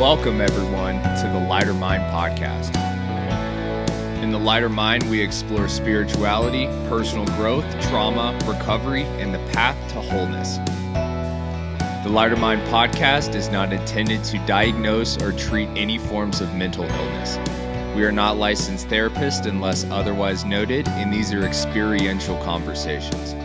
Welcome, everyone, to the Lighter Mind podcast. In the Lighter Mind, we explore spirituality, personal growth, trauma, recovery, and the path to wholeness. The Lighter Mind podcast is not intended to diagnose or treat any forms of mental illness. We are not licensed therapists unless otherwise noted, and these are experiential conversations.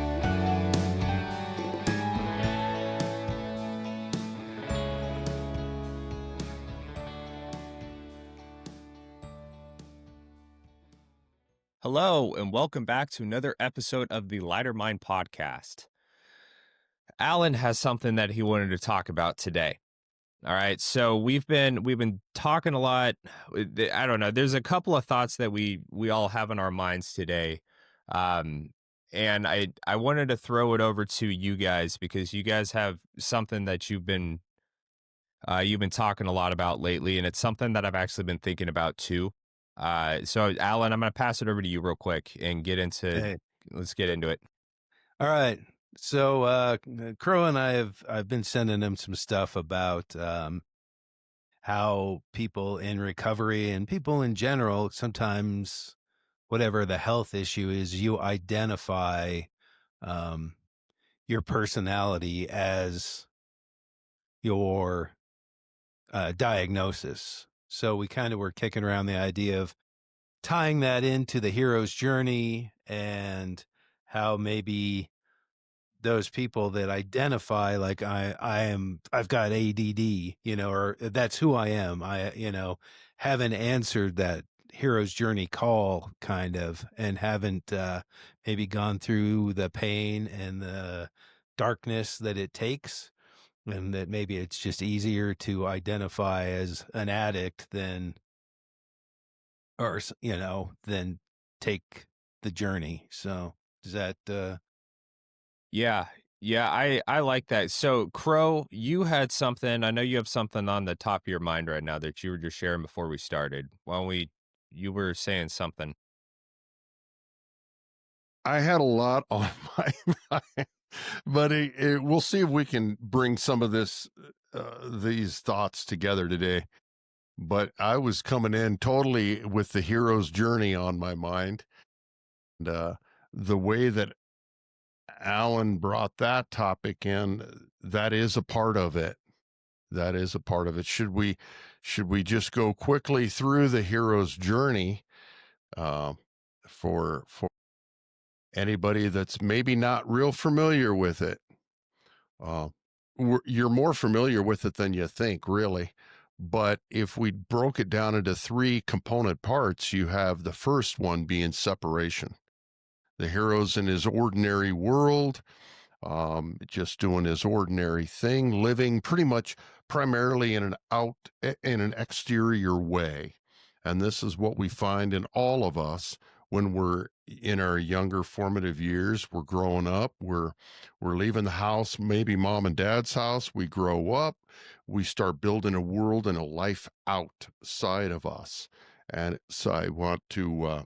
Hello, and welcome back to another episode of the Lighter Mind podcast. Alan has something that he wanted to talk about today. All right, so we've been talking a lot. I don't know. There's a couple of thoughts that we all have in our minds today, and I wanted to throw it over to you guys because you guys have something that you've been talking a lot about lately, and it's something that I've actually been thinking about too. So Alan, I'm going to pass it over to you real quick and let's get into it. All right. So, Crow and I've been sending him some stuff about, how people in recovery and people in general, sometimes whatever the health issue is, you identify, your personality as your, diagnosis. So we kind of were kicking around the idea of tying that into the hero's journey and how maybe those people that identify like I've got ADD, or that's who I am. Haven't answered that hero's journey call kind of, and haven't maybe gone through the pain and the darkness that it takes. And that maybe it's just easier to identify as an addict than take the journey. So does that, Yeah, I like that. So Crow, you had something. I know you have something on the top of your mind right now that you were just sharing before we started. You were saying something. I had a lot on my mind, but we'll see if we can bring some of these thoughts together today. But I was coming in totally with the hero's journey on my mind. And the way that Alan brought that topic in, that is a part of it. That is a part of it. Should we just go quickly through the hero's journey for anybody that's maybe not real familiar with it? You're more familiar with it than you think, really. But if we broke it down into three component parts, you have the first one being separation. The hero's in his ordinary world, just doing his ordinary thing, living pretty much primarily in an exterior way. And this is what we find in all of us when we're in our younger formative years. We're growing up, we're leaving the house, maybe mom and dad's house. We grow up, we start building a world and a life outside of us. And so I want to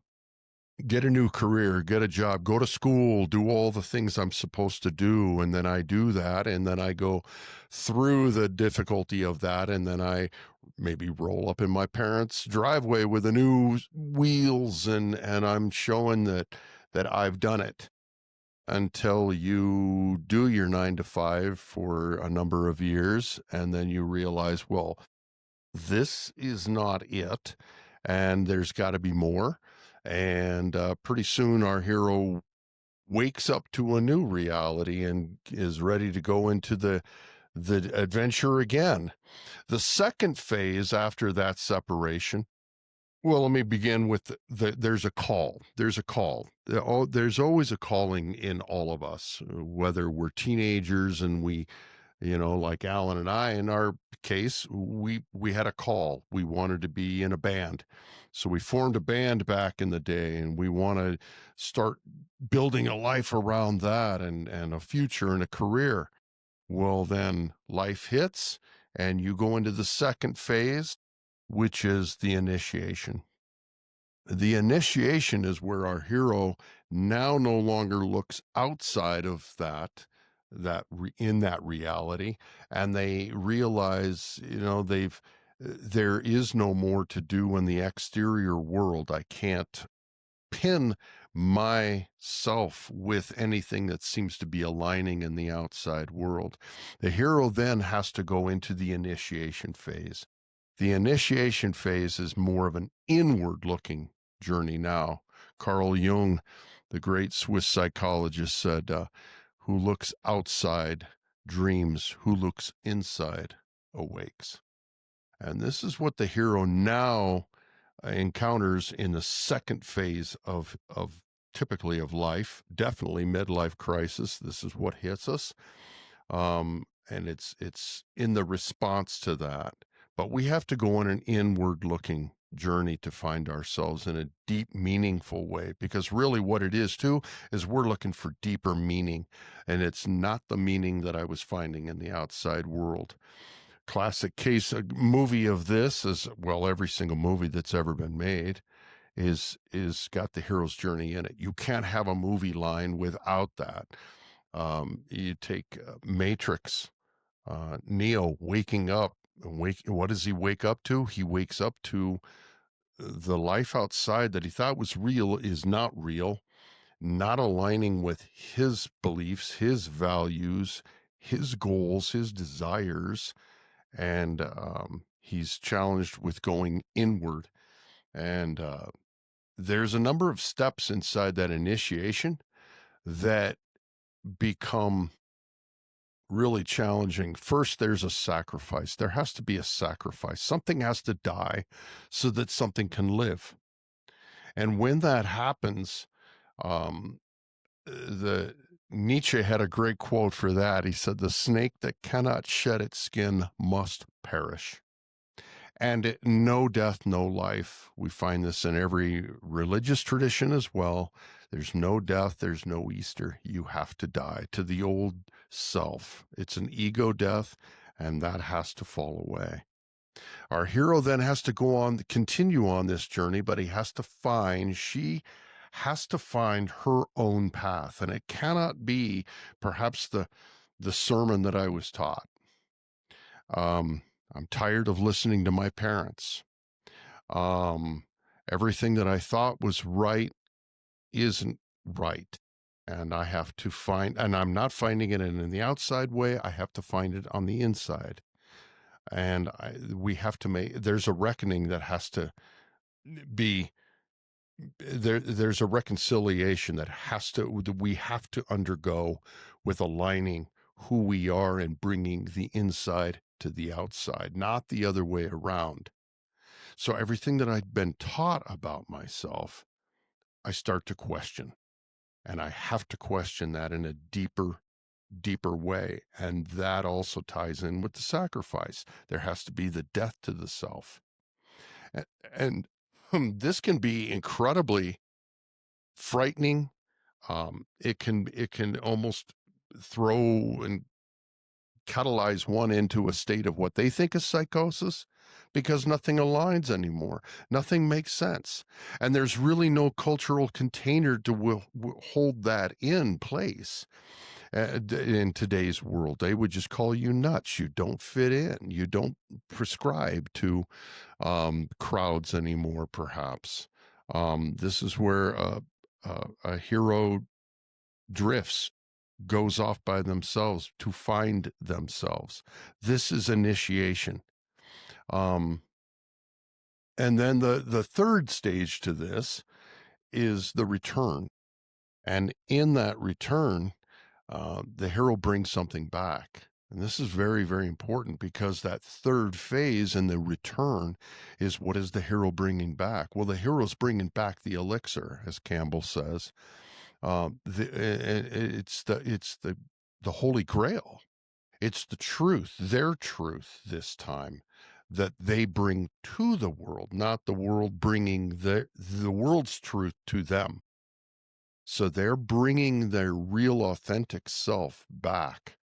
get a new career, get a job, go to school, do all the things I'm supposed to do. And then I do that. And then I go through the difficulty of that. And then I maybe roll up in my parents' driveway with the new wheels. And I'm showing that I've done it, until you do your 9 to 5 for a number of years. And then you realize, well, this is not it. And there's got to be more. And pretty soon our hero wakes up to a new reality and is ready to go into the adventure again. The second phase after that separation, well, let me begin with there's a call. There's a call. There's always a calling in all of us, whether we're teenagers and we, like Alan and I, in our case, we had a call. We wanted to be in a band. So we formed a band back in the day, and we want to start building a life around that and a future and a career. Well, then life hits and you go into the second phase, which is the initiation. The initiation is where our hero now no longer looks outside of in that reality, and they realize, There is no more to do in the exterior world. I can't pin myself with anything that seems to be aligning in the outside world. The hero then has to go into the initiation phase. The initiation phase is more of an inward looking journey now. Carl Jung, the great Swiss psychologist, said, who looks outside dreams, who looks inside awakes. And this is what the hero now encounters in the second phase of typically of life, definitely midlife crisis. This is what hits us. And it's in the response to that. But we have to go on an inward looking journey to find ourselves in a deep, meaningful way, because really what it is too is we're looking for deeper meaning, and it's not the meaning that I was finding in the outside world. Classic case, a movie of this is, well, every single movie that's ever been made is got the hero's journey in it. You can't have a movie line without that. You take Matrix, Neo waking up, what does he wake up to? He wakes up to the life outside that he thought was real is not real, not aligning with his beliefs, his values, his goals, his desires. And he's challenged with going inward. And there's a number of steps inside that initiation that become really challenging. First, there's a sacrifice. There has to be a sacrifice. Something has to die so that something can live. And when that happens, the Nietzsche had a great quote for that. He said, "The snake that cannot shed its skin must perish." And no death, no life. We find this in every religious tradition as well. There's no death, there's no Easter. You have to die to the old self. It's an ego death, and that has to fall away. Our hero then has to go on, continue on this journey, but she has to find her own path. And it cannot be perhaps the sermon that I was taught. I'm tired of listening to my parents. Everything that I thought was right isn't right. And I have to find, and I'm not finding it in the outside way. I have to find it on the inside. And we have to there's a reckoning that has to be there. There's a reconciliation that we have to undergo with aligning who we are and bringing the inside to the outside, not the other way around. So everything that I'd been taught about myself, I start to question, and I have to question that in a deeper way. And that also ties in with the sacrifice. There has to be the death to the self. And this can be incredibly frightening. It can almost throw and catalyze one into a state of what they think is psychosis, because nothing aligns anymore. Nothing makes sense. And there's really no cultural container to hold that in place. In today's world, they would just call you nuts. You don't fit in. You don't prescribe to crowds anymore, perhaps. This is where a hero drifts, goes off by themselves to find themselves. This is initiation. And then the third stage to this is the return. And in that return, the hero brings something back. And this is very, very important, because that third phase in the return is, what is the hero bringing back? Well, the hero's bringing back the elixir, as Campbell says. It's the Holy Grail. It's the truth, their truth this time, that they bring to the world, not the world bringing the world's truth to them. So they're bringing their real, authentic self back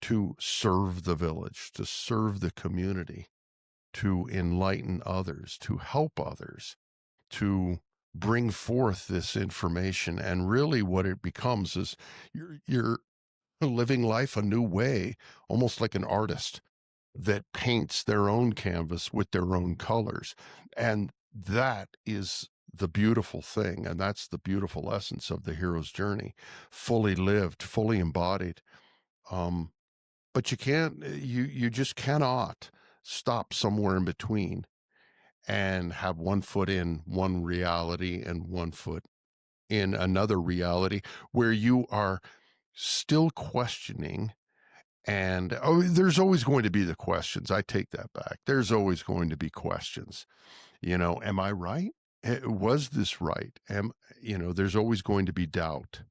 to serve the village, to serve the community, to enlighten others, to help others, to bring forth this information. And really what it becomes is you're living life a new way, almost like an artist. that paints their own canvas with their own colors. And that is the beautiful thing. And that's the beautiful essence of the hero's journey, fully lived, fully embodied. Um, but you can't, you just cannot stop somewhere in between and have one foot in one reality and one foot in another reality where you are still questioning. And there's always going to be the questions. I take that back. There's always going to be questions. Am I right? Was this right? There's always going to be doubt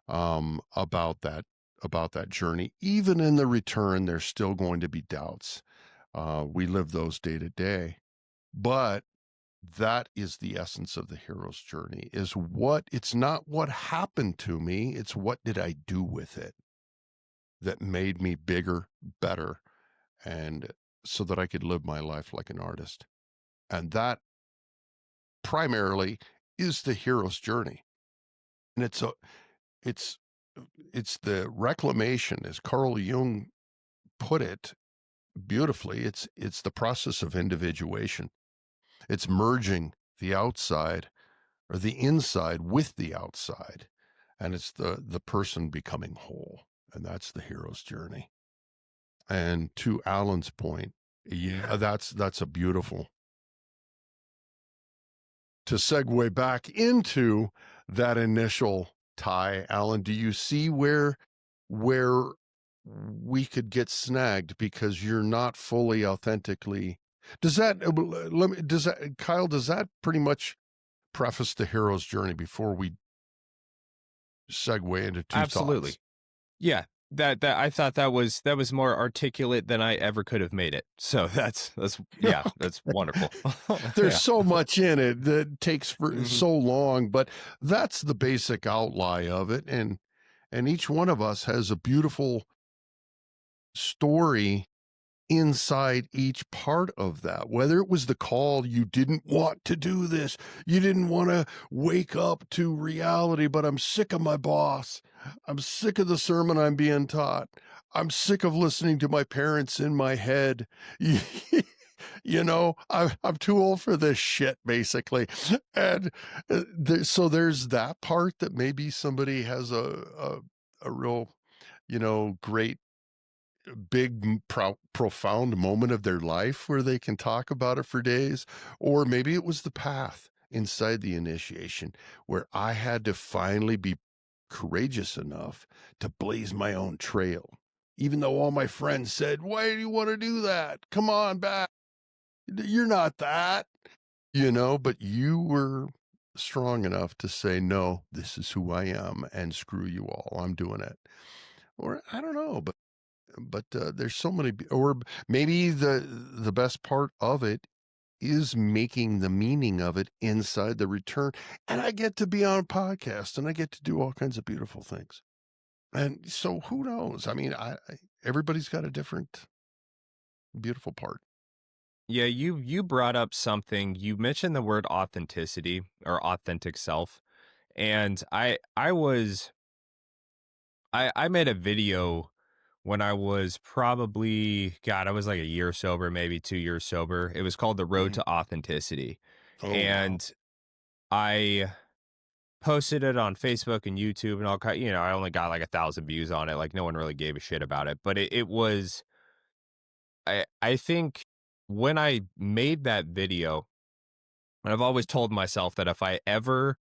about that journey. Even in the return, there's still going to be doubts. We live those day to day. But that is the essence of the hero's journey, it's not what happened to me, it's what did I do with it that made me bigger, better, and so that I could live my life like an artist. And that primarily is the hero's journey. And it's it's the reclamation, as Carl Jung put it beautifully. It's the process of individuation. It's merging the outside or the inside with the outside, and it's the person becoming whole, and that's the hero's journey. And to Alan's point, yeah, that's a beautiful to segue back into that initial tie. Alan, do you see where we could get snagged because you're not fully authentically? Kyle, does that pretty much preface the hero's journey before we segue into two Absolutely. thoughts? Yeah. That I thought that was more articulate than I ever could have made it. So that's yeah, that's wonderful. There's Yeah. so much in it that takes for Mhm. so long, but that's the basic outline of it. And each one of us has a beautiful story inside each part of that, whether it was the call, you didn't want to do this, you didn't want to wake up to reality, but I'm sick of my boss, I'm sick of the sermon I'm being taught, I'm sick of listening to my parents in my head. I'm too old for this shit, basically. And so there's that part that maybe somebody has a real great big profound moment of their life where they can talk about it for days. Or maybe it was the path inside the initiation where I had to finally be courageous enough to blaze my own trail, even though all my friends said, why do you want to do that? Come on back, you're not that, but you were strong enough to say, no, this is who I am, and screw you all, I'm doing it. Or I don't know, but there's so many, or maybe the best part of it is making the meaning of it inside the return. And I get to be on a podcast and I get to do all kinds of beautiful things. And so who knows? I mean, everybody's got a different beautiful part. Yeah, you brought up something. You mentioned the word authenticity or authentic self. And I made a video when I was probably, God, I was like a year sober, maybe 2 years sober. It was called The Road to Authenticity. Oh, wow. And I posted it on Facebook and YouTube and all kind, I only got like 1,000 views on it. Like no one really gave a shit about it. But it was I think when I made that video, and I've always told myself that if I ever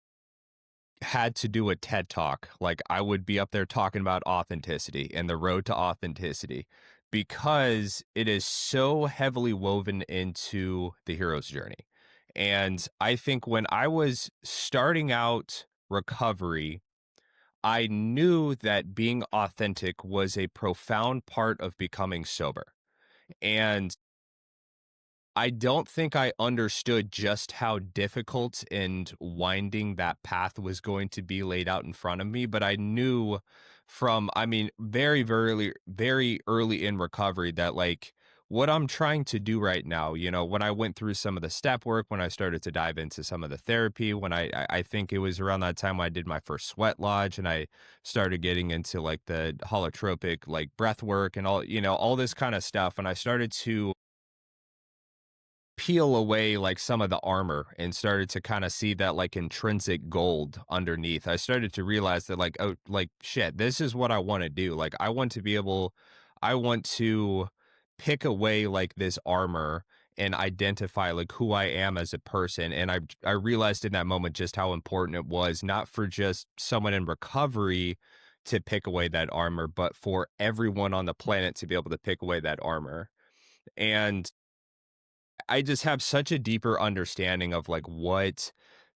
had to do a TED talk, like I would be up there talking about authenticity and the road to authenticity because it is so heavily woven into the hero's journey. And I think when I was starting out recovery, I knew that being authentic was a profound part of becoming sober. And I don't think I understood just how difficult and winding that path was going to be laid out in front of me, but I knew from, I mean, very, very early in recovery that like what I'm trying to do right now, when I went through some of the step work, when I started to dive into some of the therapy, when I think it was around that time when I did my first sweat lodge and I started getting into like the holotropic like breath work and all this kind of stuff. And I started to peel away like some of the armor and started to kind of see that like intrinsic gold underneath. I started to realize that like, oh, like shit, this is what I want to do. Like I want to pick away like this armor and identify like who I am as a person. And I realized in that moment just how important it was, not for just someone in recovery to pick away that armor, but for everyone on the planet to be able to pick away that armor. And I just have such a deeper understanding of like what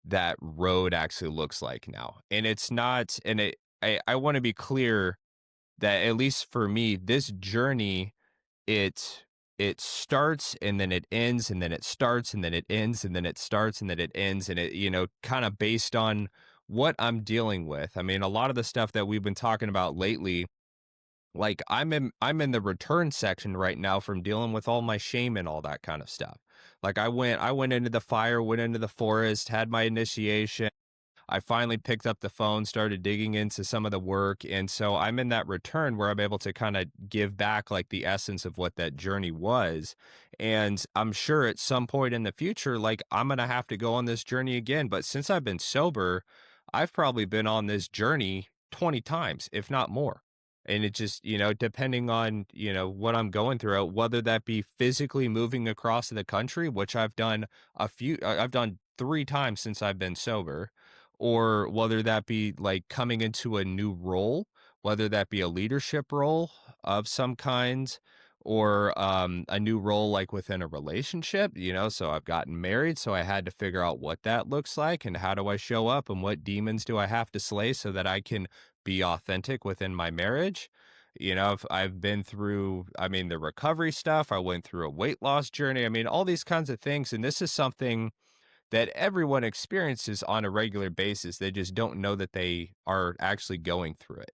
that road actually looks like now. And it's not, and I want to be clear that at least for me, this journey, it it starts and then it ends and then it starts and then it ends and then it starts and then it ends and it, kind of based on what I'm dealing with. I mean, a lot of the stuff that we've been talking about lately, like I'm in the return section right now from dealing with all my shame and all that kind of stuff. Like I went into the fire, went into the forest, had my initiation. I finally picked up the phone, started digging into some of the work, and so I'm in that return where I'm able to kind of give back like the essence of what that journey was. And I'm sure at some point in the future, like I'm gonna have to go on this journey again. But since I've been sober, I've probably been on this journey 20 times, if not more. And it just, depending on, what I'm going through, whether that be physically moving across the country, which I've done 3 times since I've been sober, or whether that be like coming into a new role, whether that be a leadership role of some kind, or a new role like within a relationship, so I've gotten married, so I had to figure out what that looks like and how do I show up and what demons do I have to slay so that I can be authentic within my marriage. I've been through, I mean, the recovery stuff. I went through a weight loss journey. I mean, all these kinds of things. And this is something that everyone experiences on a regular basis. They just don't know that they are actually going through it.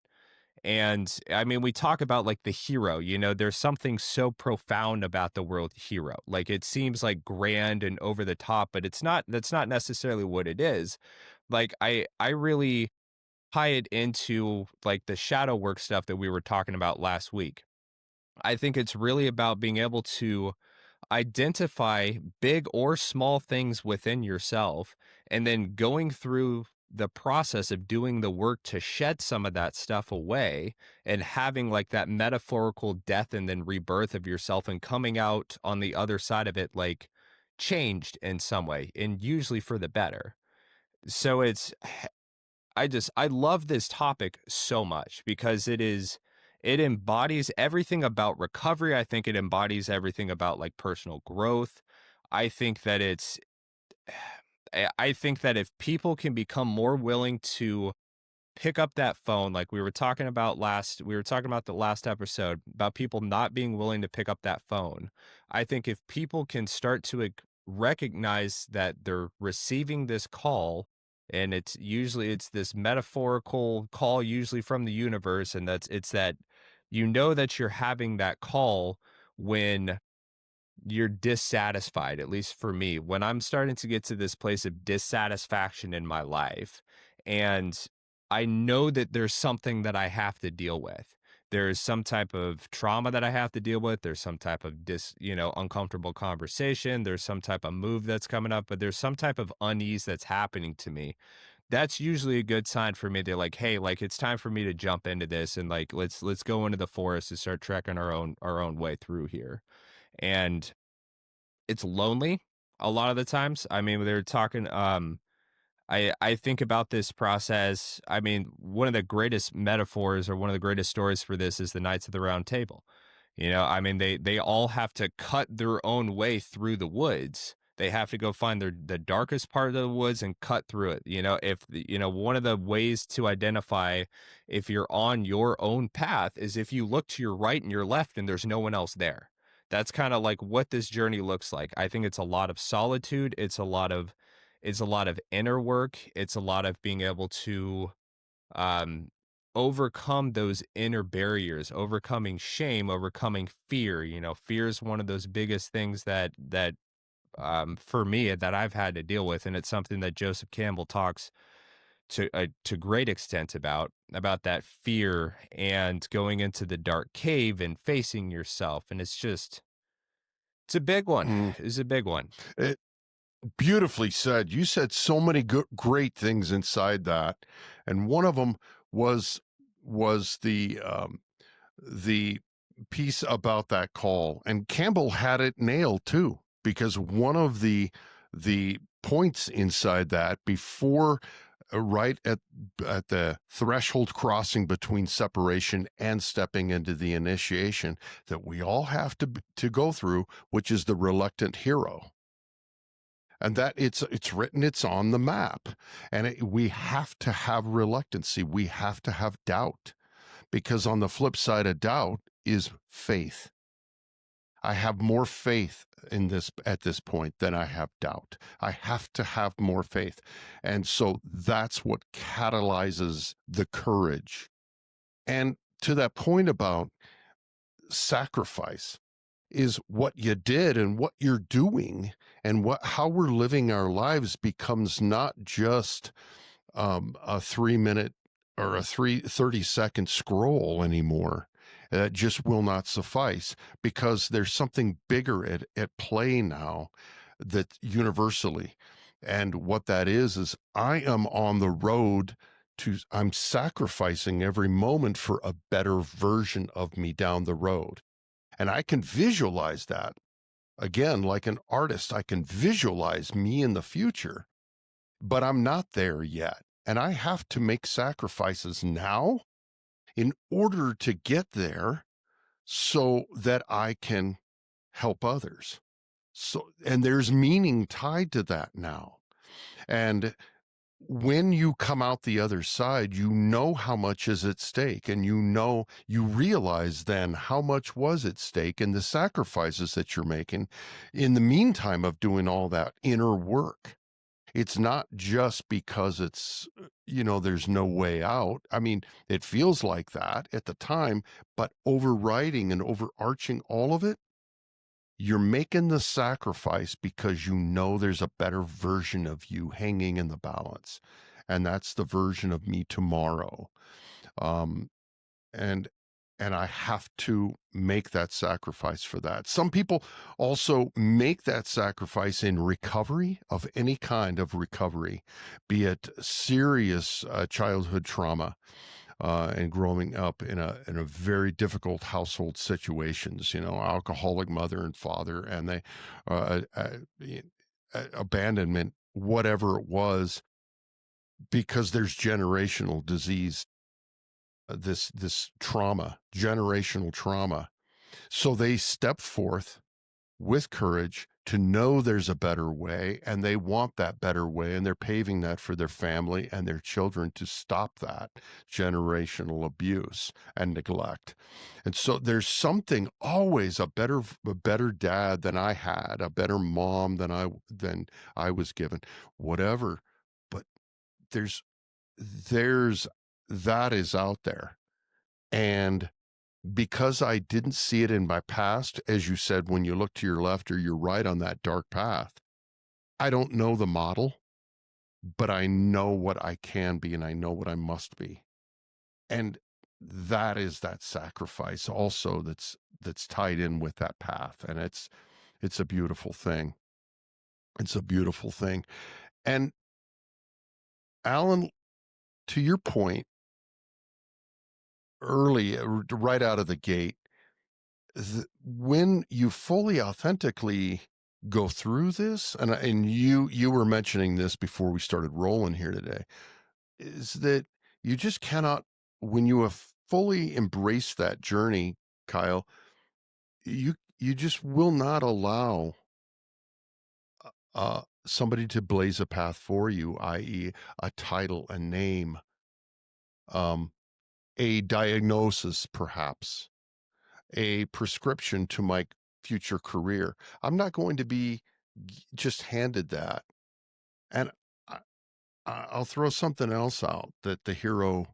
And I mean, we talk about like the hero, there's something so profound about the word hero. Like it seems like grand and over the top, but that's not necessarily what it is. Like I really tie it into like the shadow work stuff that we were talking about last week. I think it's really about being able to identify big or small things within yourself and then going through the process of doing the work to shed some of that stuff away and having like that metaphorical death and then rebirth of yourself and coming out on the other side of it like changed in some way and usually for the better. So I love this topic so much because it embodies everything about recovery. I think it embodies everything about like personal growth. I think that I think that if people can become more willing to pick up that phone, like we were talking about the last episode about people not being willing to pick up that phone. I think if people can start to recognize that they're receiving this call, and it's this metaphorical call usually from the universe, and it's that that you're having that call when you're dissatisfied, at least for me, when I'm starting to get to this place of dissatisfaction in my life. And I know that there's something that I have to deal with. There's some type of trauma that I have to deal with. There's some type of uncomfortable conversation. There's some type of move that's coming up, but there's some type of unease that's happening to me. That's usually a good sign for me. They're like, hey, like it's time for me to jump into this and like let's go into the forest and start trekking our own way through here. And it's lonely a lot of the times. I mean, they're talking, I think about this process. I mean, one of the greatest metaphors or one of the greatest stories for this is the Knights of the Round Table. I mean, they all have to cut their own way through the woods. They have to go find the darkest part of the woods and cut through it. One of the ways to identify if you're on your own path is if you look to your right and your left and there's no one else there. That's kind of like what this journey looks like. I think it's a lot of solitude. It's a lot of inner work. It's a lot of being able to um overcome those inner barriers, overcoming shame, overcoming fear. Fear is one of those biggest things that for me that I've had to deal with, and it's something that Joseph Campbell talks to great extent about that fear and going into the dark cave and facing yourself, and it's a big one. Mm. It's a big one. It, beautifully said. You said so many great things inside that, and one of them was the piece about that call, and Campbell had it nailed too, because one of the points inside that before right at the threshold crossing between separation and stepping into the initiation that we all have to go through, which is the reluctant hero. And that it's written, it's on the map, and we have to have reluctancy, we have to have doubt, because on the flip side of doubt is faith. I have more faith in this at this point than I have doubt. I have to have more faith. And so that's what catalyzes the courage. And to that point about sacrifice is what you did and what you're doing, and how we're living our lives becomes not just a 3 minute or a 30-second scroll anymore. That just will not suffice, because there's something bigger at play now, that universally. And what that is I am on the road I'm sacrificing every moment for a better version of me down the road. And I can visualize that. Again, like an artist, I can visualize me in the future, but I'm not there yet. And I have to make sacrifices now in order to get there, so that I can help others. So, and there's meaning tied to that now. And when you come out the other side, you know how much is at stake, and you realize then how much was at stake and the sacrifices that you're making in the meantime of doing all that inner work. It's not just because there's no way out. I mean, it feels like that at the time, but overriding and overarching all of it, you're making the sacrifice because you know there's a better version of you hanging in the balance. And that's the version of me tomorrow. Um, and and I have to make that sacrifice for that. Some people also make that sacrifice in recovery, of any kind of recovery, be it serious childhood trauma, and growing up in a very difficult household situations, alcoholic mother and father, and they abandonment, whatever it was, because there's generational disease, this trauma, generational trauma. So they step forth with courage to know there's a better way, and they want that better way, and they're paving that for their family and their children to stop that generational abuse and neglect. And so there's something always a better dad than I had, a better mom than I was given, whatever. But there's that is out there. And because I didn't see it in my past, as you said, when you look to your left or your right on that dark path, I don't know the model, but I know what I can be, and I know what I must be. And that is that sacrifice also that's tied in with that path. And it's a beautiful thing. It's a beautiful thing. And Alan, to your point early, right out of the gate, when you fully authentically go through this, and you were mentioning this before we started rolling here today, is that you just cannot, when you have fully embraced that journey, Kyle, you just will not allow somebody to blaze a path for you, i.e., a title, a name, a diagnosis, perhaps a prescription to my future career. I'm not going to be just handed that. And I'll throw something else out that the hero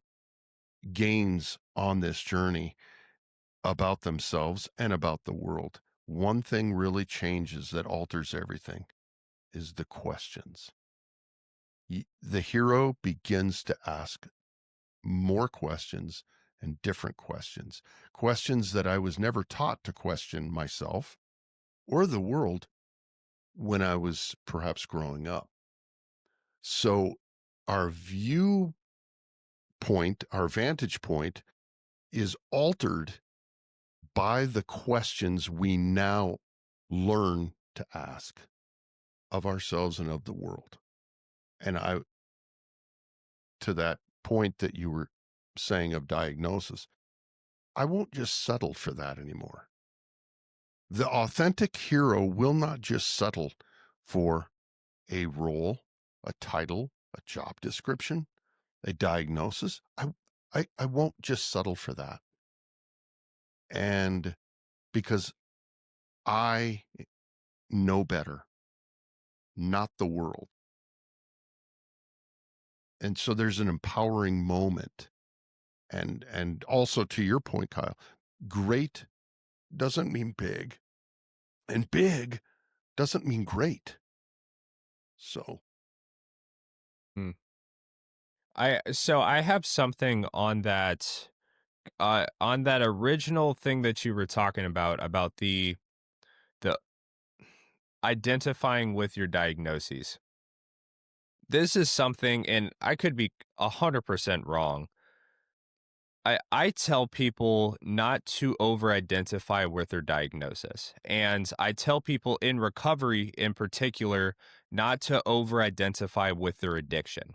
gains on this journey about themselves and about the world, one thing really changes that alters everything is the questions. The hero begins to ask more questions and different questions, questions that I was never taught to question myself or the world when I was perhaps growing up. So our our vantage point is altered by the questions we now learn to ask of ourselves and of the world. And to that point that you were saying of diagnosis, I won't just settle for that anymore. The authentic hero will not just settle for a role, a title, a job description, a diagnosis. I won't just settle for that. And because I know better, not the world. And so there's an empowering moment. And also to your point, Kyle, great doesn't mean big, and big doesn't mean great. So Hmm. I have something on that original thing that you were talking about the identifying with your diagnoses. This is something, and I could be 100% wrong. I tell people not to over identify with their diagnosis. And I tell people in recovery in particular not to over identify with their addiction.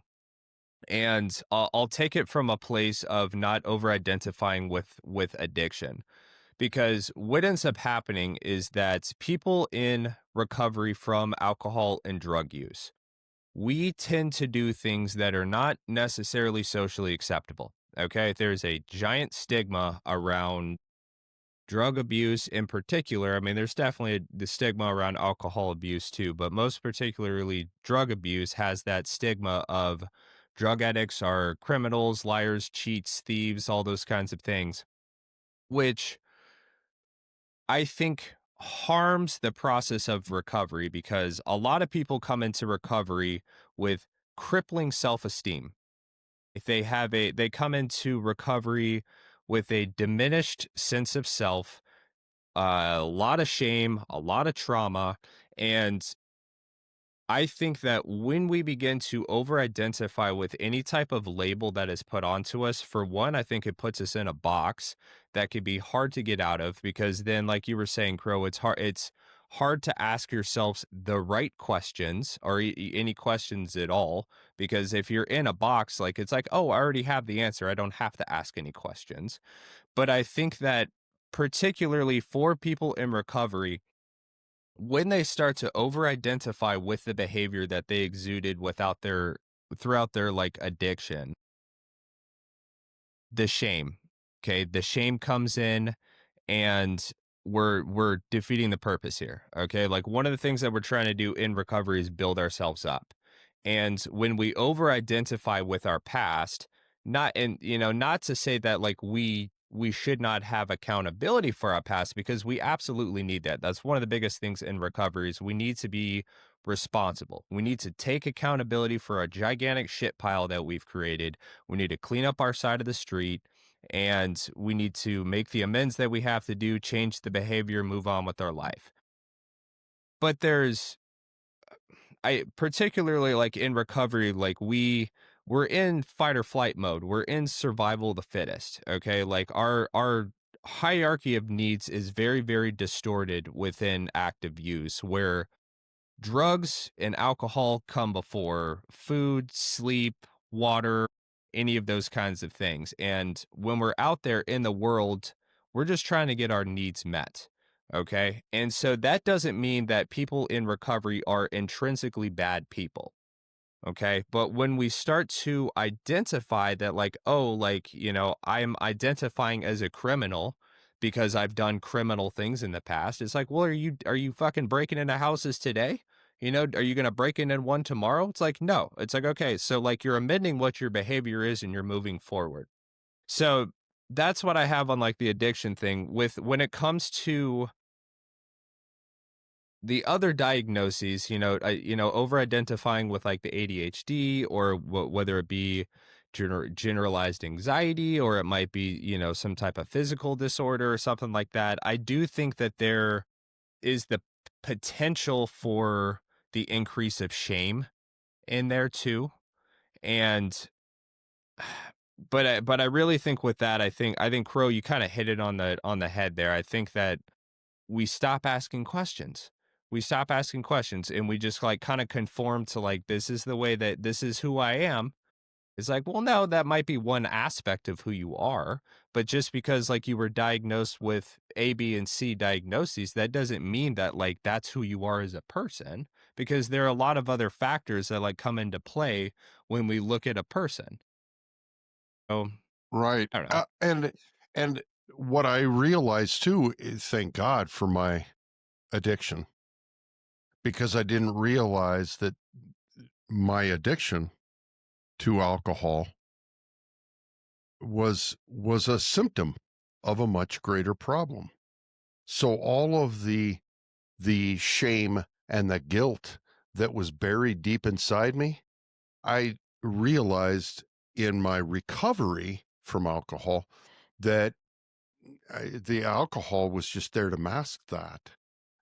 And I'll take it from a place of not over identifying with addiction, because what ends up happening is that people in recovery from alcohol and drug use, we tend to do things that are not necessarily socially acceptable. Okay. There's a giant stigma around drug abuse in particular. I mean, there's definitely the stigma around alcohol abuse too, but most particularly drug abuse has that stigma of drug addicts are criminals, liars, cheats, thieves, all those kinds of things, which I think harms the process of recovery, because a lot of people come into recovery with crippling self-esteem. If they come into recovery with a diminished sense of self, a lot of shame, a lot of trauma, and I think that when we begin to over identify with any type of label that is put onto us, for one, I think it puts us in a box that could be hard to get out of, because then, like you were saying, Crow, it's hard to ask yourselves the right questions, or any questions at all. Because if you're in a box, like it's like, oh, I already have the answer. I don't have to ask any questions. But I think that particularly for people in recovery, when they start to over identify with the behavior that they exuded throughout their like addiction, the shame, okay, the shame comes in, and we're defeating the purpose here. Okay, like one of the things that we're trying to do in recovery is build ourselves up. And when we over identify with our past, not to say that like we should not have accountability for our past, because we absolutely need that. That's one of the biggest things in recovery is we need to be responsible. We need to take accountability for a gigantic shit pile that we've created. We need to clean up our side of the street, and we need to make the amends that we have to do, change the behavior, move on with our life. But I particularly like in recovery, like we're in fight or flight mode. We're in survival of the fittest. Okay. Like our hierarchy of needs is very, very distorted within active use, where drugs and alcohol come before food, sleep, water, any of those kinds of things. And when we're out there in the world, we're just trying to get our needs met. Okay. And so that doesn't mean that people in recovery are intrinsically bad people. Okay. But when we start to identify that, like, oh, like, I'm identifying as a criminal because I've done criminal things in the past. It's like, well, are you fucking breaking into houses today? Are you going to break in one tomorrow? It's like, no. It's like, okay. So, like, you're amending what your behavior is and you're moving forward. So that's what I have on like the addiction thing with when it comes to the other diagnoses, over identifying with like the ADHD or whether it be generalized anxiety or it might be, some type of physical disorder or something like that. I do think that there is the potential for the increase of shame in there too. And but I really think with that, I think Crow, you kind of hit it on the head there. I think that we stop asking questions. We stop asking questions and we just like kind of conform to like this is the way that this is who I am. It's like, well, no, that might be one aspect of who you are, but just because like you were diagnosed with A, B, and C diagnoses, that doesn't mean that like that's who you are as a person, because there are a lot of other factors that like come into play when we look at a person. So Right. I don't know. And what I realized too is thank God for my addiction, because I didn't realize that my addiction to alcohol was a symptom of a much greater problem. So all of the shame and the guilt that was buried deep inside me, I realized in my recovery from alcohol that the alcohol was just there to mask that.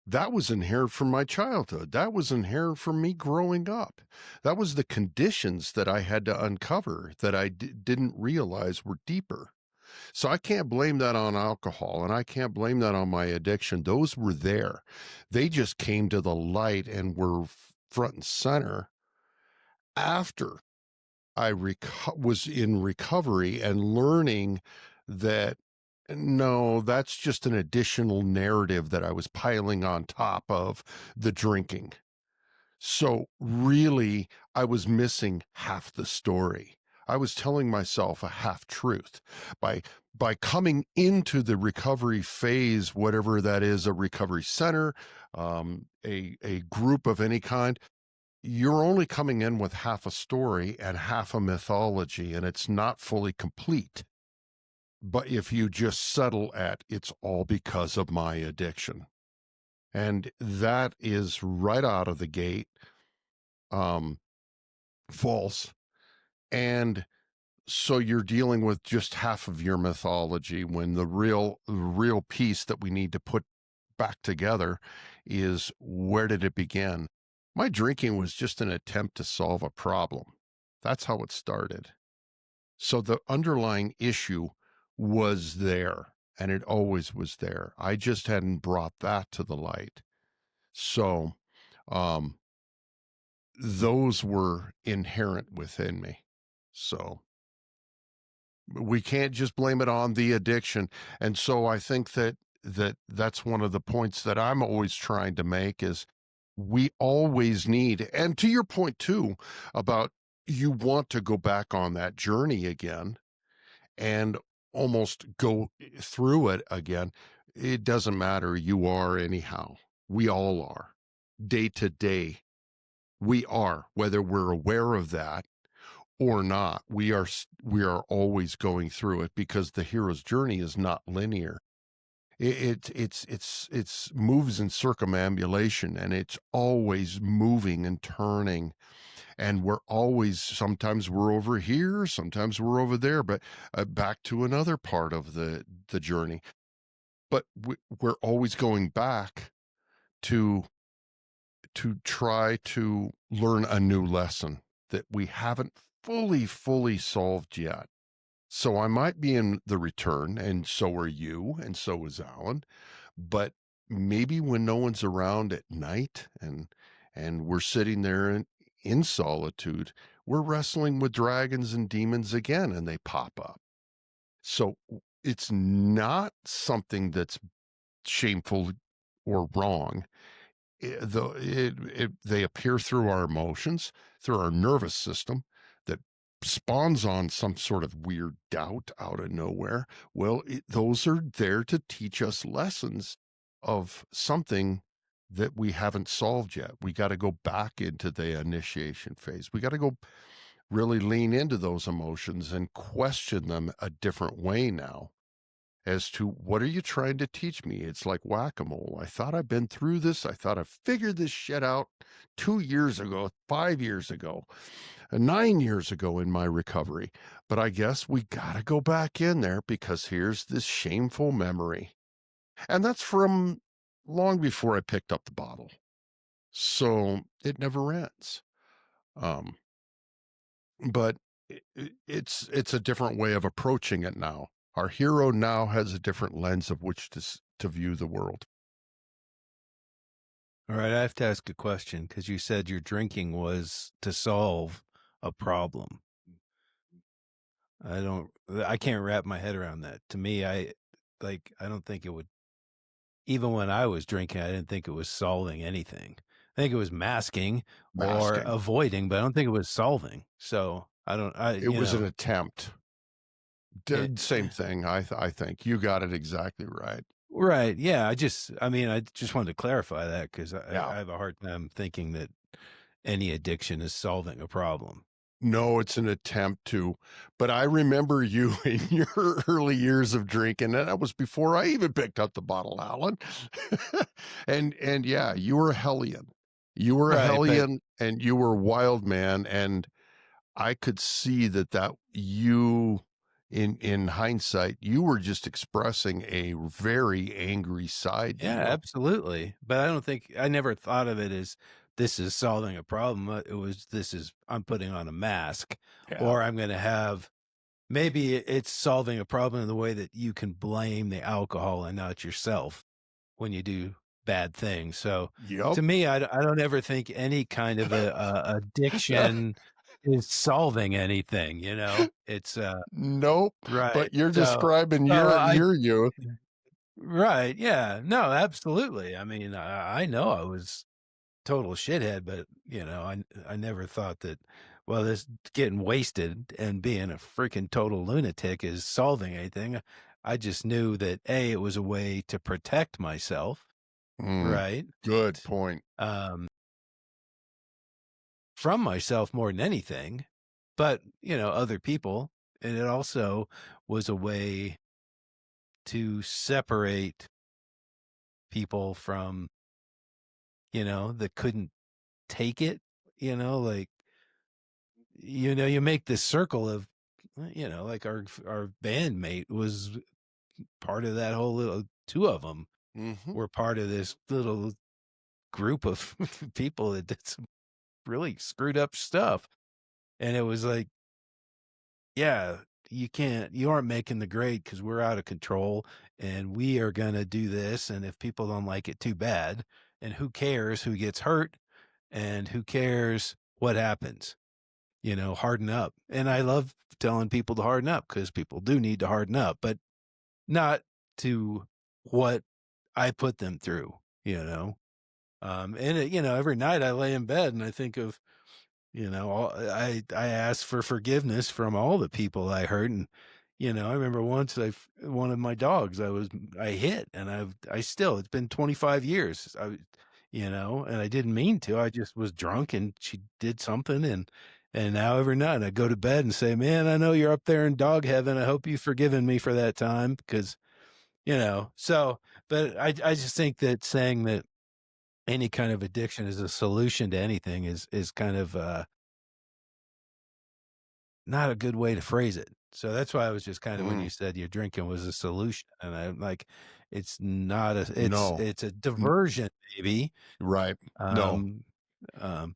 That was inherent from my childhood. That was inherent from me growing up. That was the conditions that I had to uncover that I didn't realize were deeper. So I can't blame that on alcohol and I can't blame that on my addiction. Those were there. They just came to the light and were front and center after I was in recovery and learning that no, that's just an additional narrative that I was piling on top of the drinking. So really, I was missing half the story. I was telling myself a half truth by coming into the recovery phase, whatever that is, a recovery center, a group of any kind. You're only coming in with half a story and half a mythology, and it's not fully complete. But if you just settle at it's all because of my addiction, and that is right out of the gate um, false. And so you're dealing with just half of your mythology when the real piece that we need to put back together is where did it begin? My drinking was just an attempt to solve a problem. That's how it started. So the underlying issue was there and it always was there. I just hadn't brought that to the light. So um, those were inherent within me. So we can't just blame it on the addiction. And so I think that's one of the points that I'm always trying to make is we always need, and to your point too, about you want to go back on that journey again and almost go through it again. It doesn't matter. You are anyhow. We all are. Day to day, we are, whether we're aware of that or not. We are always going through it because the hero's journey is not linear. It's moves in circumambulation, and it's always moving and turning, and we're always, sometimes we're over here, sometimes we're over there, but back to another part of the journey. But we're always going back to try to learn a new lesson that we haven't fully solved yet. So I might be in the return, and so are you, and so is Alan. But maybe when no one's around at night and we're sitting there in solitude, we're wrestling with dragons and demons again, and they pop up. So it's not something that's shameful or wrong. They appear through our emotions, through our nervous system that spawns on some sort of weird doubt out of nowhere. Well, those are there to teach us lessons of something that we haven't solved yet. We got to go back into the initiation phase. We got to go really lean into those emotions and question them a different way now as to what are you trying to teach me? It's like whack-a-mole. I thought I've been through this. I thought I figured this shit out 2 years ago, 5 years ago, 9 years ago in my recovery. But I guess we got to go back in there because here's this shameful memory. And that's from long before I picked up the bottle. So it never ends. Um, but it's a different way of approaching it now. Our hero now has a different lens of which to view the world. All right, I have to ask a question because you said your drinking was to solve a problem. I can't wrap my head around that. To me, I don't think it would, even when I was drinking, I didn't think it was solving anything. I think it was masking or Masking. avoiding, but I don't think it was solving. So It was an attempt. It- Same thing. I think you got it exactly right. right. Yeah. I just wanted to clarify that because Yeah. I have a hard time thinking that any addiction is solving a problem. No, it's an attempt to. But I remember you in your early years of drinking, and that was before I even picked up the bottle, Alan. and yeah, you were a hellion. You were a Right, but hellion, and you were a wild man, and I could see that you, in hindsight, you were just expressing a very angry side to yeah, you. absolutely. But I never thought of it as this is solving a problem. It was I'm putting on a mask, Yeah. or I'm going to have maybe it's solving a problem in the way that you can blame the alcohol and not yourself when you do bad things. So Yep. to me, I don't ever think any kind of addiction is solving anything. It's Nope. right. But you're So, describing so your youth. right. Yeah. No, absolutely. I mean, I know I was total shithead, but I never thought that, well, this getting wasted and being a freaking total lunatic is solving anything. I just knew that it was a way to protect myself. Right. Good point. From myself more than anything, but other people. And it also was a way to separate people from, that couldn't take it, like, you make this circle of, like our bandmate was part of that whole little, two of them were part of this little group of people that did some really screwed up stuff. And it was like, yeah, you aren't making the grade because we're out of control and we are going to do this. And if people don't like it, too bad. And who cares who gets hurt and who cares what happens? Harden up. And I love telling people to harden up because people do need to harden up, but not to what I put them through, every night I lay in bed and I think of, I ask for forgiveness from all the people I hurt. And, I remember once one of my dogs I hit and it's been 25 years. And I didn't mean to, I just was drunk and she did something. And now every night I go to bed and say, man, I know you're up there in dog heaven. I hope you've forgiven me for that time because, but I just think that saying that any kind of addiction is a solution to anything is kind of, not a good way to phrase it. So that's why I was just kind of when you said your drinking was a solution, and I'm like, it's not No. it's a diversion, maybe. Right. No.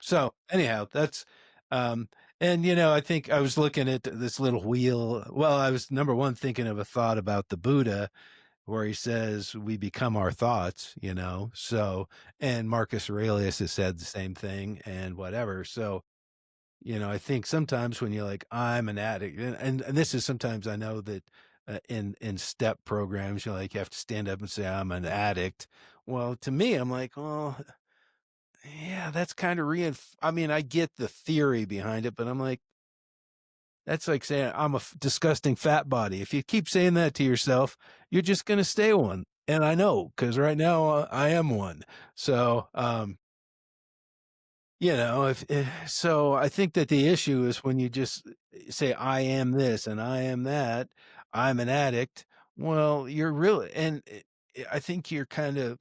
So anyhow, that's and I think I was looking at this little wheel. Well, I was number one thinking of a thought about the Buddha, where he says we become our thoughts. So and Marcus Aurelius has said the same thing, and whatever. So. I think sometimes when you're like, I'm an addict, and this is sometimes I know that in step programs, you have to stand up and say, I'm an addict. Well, to me, I'm like, well, yeah, that's kind of I mean, I get the theory behind it, but I'm like, that's like saying I'm a disgusting fat body. If you keep saying that to yourself, you're just going to stay one. And I know, because right now I am one. So, so I think that the issue is when you just say, I am this and I am that, I'm an addict. Well, you're really, and I think you're kind of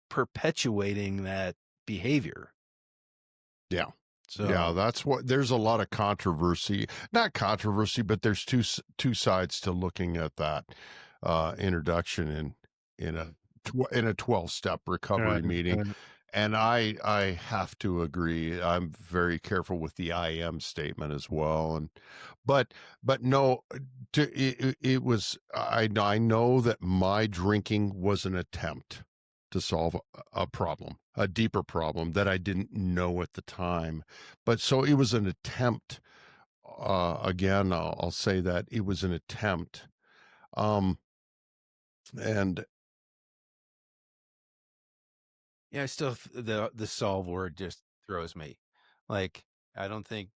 perpetuating that behavior. Yeah. Yeah, So, that's what there's a lot of controversy. Not controversy, but there's two sides to looking at that introduction in a 12-step recovery meeting. And I have to agree. I'm very careful with the I am statement as well. But no, it was I know that my drinking was an attempt to solve a problem, a deeper problem that I didn't know at the time. But so it was an attempt. Again, I'll say that it was an attempt. And yeah, I still, the solve word just throws me. Like, I don't think,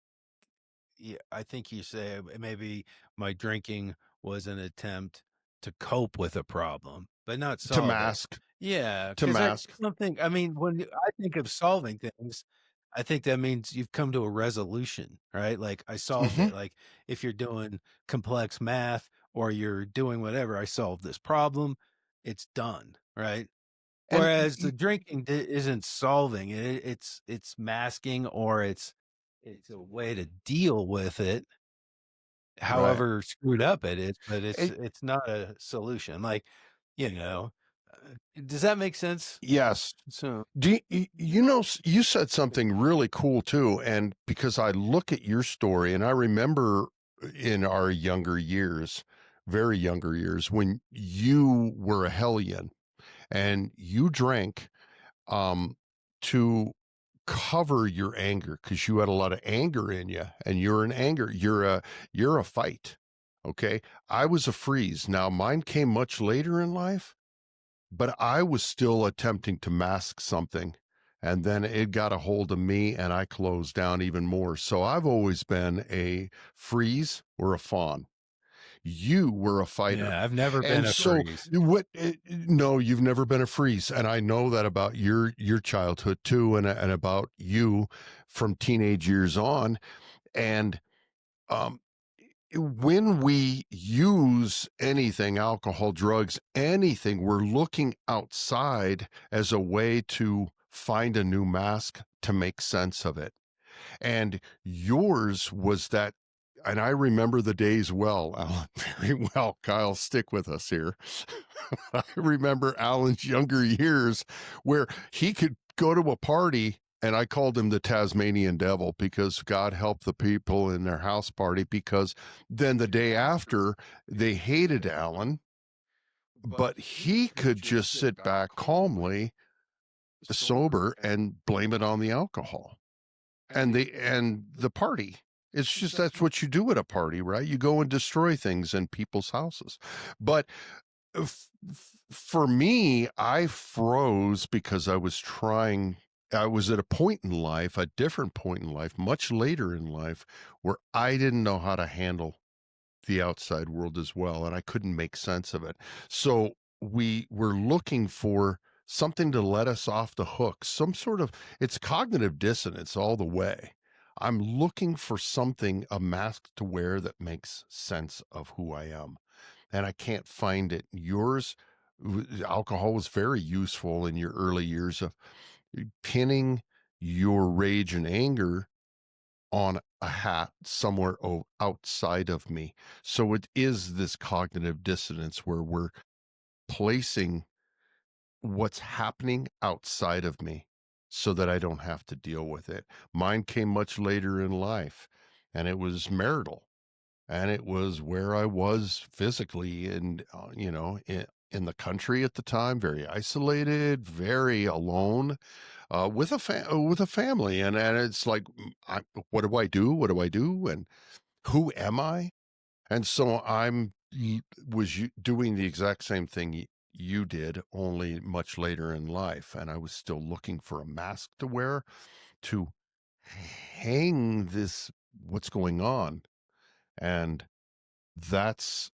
yeah, I think you say maybe my drinking was an attempt to cope with a problem, but not to solve it. mask, Yeah, to because I mask. don't think, I mean, when I think of solving things, I think that means you've come to a resolution, right? Like, I solved Hmm. it. Like, if you're doing complex math or you're doing whatever, I solved this problem, it's done, right? And Whereas the drinking isn't solving it; it's masking, or it's a way to deal with it, right. however screwed up it is. But Eh, it's not a solution. Like, you know, does that make sense? yes. So You said something really cool too. And because I look at your story and I remember in our younger years, very younger years, when you were a hellion and you drank um, to cover your anger because you had a lot of anger in you and you're an anger. You're a fight. Okay. I was a freeze. Now mine came much later in life, but I was still attempting to mask something. And then it got a hold of me and I closed down even more. So I've always been a freeze or a fawn. You were a fighter. yeah, I've never been And a so freeze. no, you've never been a freeze. And I know that about your childhood too, and about you from teenage years on. And um when we use anything, alcohol, drugs, anything, we're looking outside as a way to find a new mask to make sense of it. And yours was that. And I remember the days well, Alan, very well. Kyle, stick with us here. I remember Alan's younger years where he could go to a party, and I called him the Tasmanian devil because God help the people in their house party, because then the day after they hated Alan, but he could just sit back calmly, sober, and blame it on the alcohol and the party. It's just that's what you do at a party, right? You go and destroy things in people's houses. But for me, I froze because I was at a point in life, a different point in life, much later in life, where I didn't know how to handle the outside world as well, and I couldn't make sense of it. So we were looking for something to let us off the hook, some sort of, it's cognitive dissonance all the way. I'm looking for something, a mask to wear that makes sense of who I am, and I can't find it. Yours, alcohol was very useful in your early years of pinning your rage and anger on a hat somewhere outside of me. So it is this cognitive dissonance where we're placing what's happening outside of me so that I don't have to deal with it. Mine came much later in life, and it was marital, and it was where I was physically and, in the country at the time, very isolated, very alone, with a family, and it's like, what do I do? What do I do? And who am I? And so doing the exact same thing you did, only much later in life, and I was still looking for a mask to wear to hang this what's going on, and that's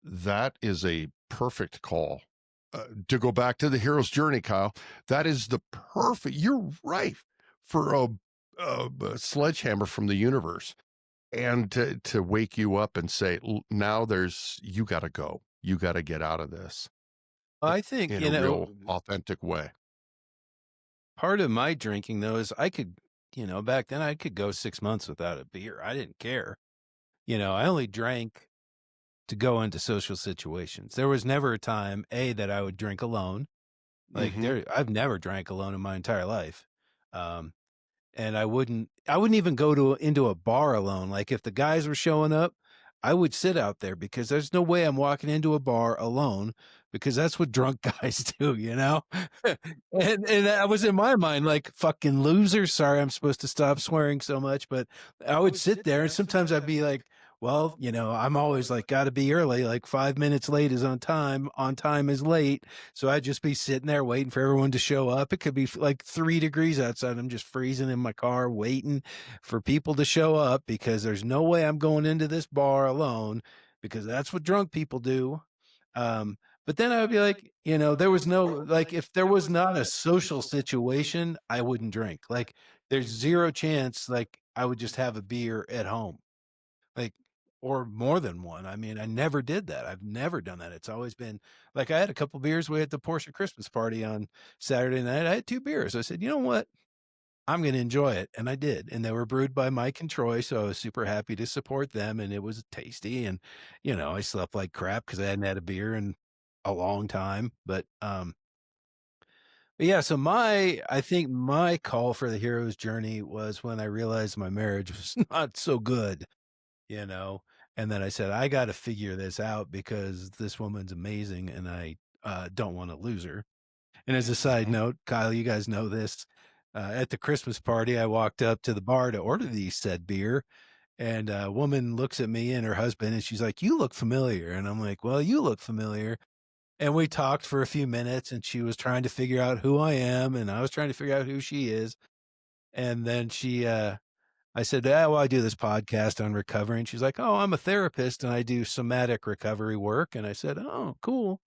that is a perfect call. To go back to the hero's journey, Kyle, that is the perfect. You're right. for a sledgehammer from the universe, and to wake you up and say, now you got to go. You got to get out of this I think, in a real authentic way. part of my drinking though is I could, back then I could go 6 months without a beer. I didn't care. I only drank to go into social situations. There was never a time that I would drink alone. Like I've never drank alone in my entire life. Um, and I wouldn't even go into a bar alone. Like if the guys were showing up, I would sit out there because there's no way I'm walking into a bar alone because that's what drunk guys do, and that was in my mind like fucking loser. Sorry, I'm supposed to stop swearing so much, but I would sit there and sometimes I'd be like, well, I'm always like, got to be early. Like 5 minutes late is on time. On time is late. So I'd just be sitting there waiting for everyone to show up. It could be like 3 degrees outside. I'm just freezing in my car, waiting for people to show up because there's no way I'm going into this bar alone because that's what drunk people do. But then I would be like, there was no, like, if there was not a social situation, I wouldn't drink. Like, there's zero chance, like, I would just have a beer at home. Like, or more than one. I mean, I never did that. I've never done that. It's always been like I had a couple beers. We had the Porsche Christmas party on Saturday night. I had 2 beers. I said, you know what? I'm going to enjoy it. And I did. And they were brewed by Mike and Troy. So I was super happy to support them. And it was tasty. And, I slept like crap because I hadn't had a beer in a long time. But yeah, so I think my call for the hero's journey was when I realized my marriage was not so good, you know? And then I said, I got to figure this out because this woman's amazing and I don't want to lose her. And as a side note, Kyle, you guys know this. At the Christmas party, I walked up to the bar to order these said beer. And a woman looks at me and her husband and she's like, you look familiar. And I'm like, well, you look familiar. And we talked for a few minutes and she was trying to figure out who I am. And I was trying to figure out who she is. And then I said, well, I do this podcast on recovery. And she's like, oh, I'm a therapist and I do somatic recovery work. And I said, oh, cool.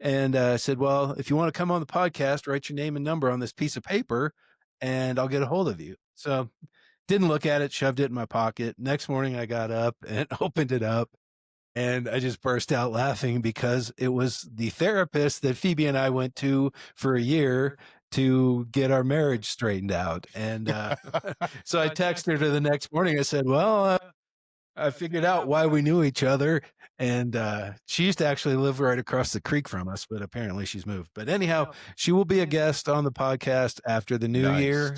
And I said, well, if you want to come on the podcast, write your name and number on this piece of paper and I'll get a hold of you. So didn't look at it, shoved it in my pocket. Next morning, I got up and opened it up and I just burst out laughing because it was the therapist that Phoebe and I went to for a year to get our marriage straightened out. And so I texted her the next morning. I said, well, I figured out why we knew each other. And she used to actually live right across the creek from us, but apparently she's moved. But anyhow, she will be a guest on the podcast after the new year.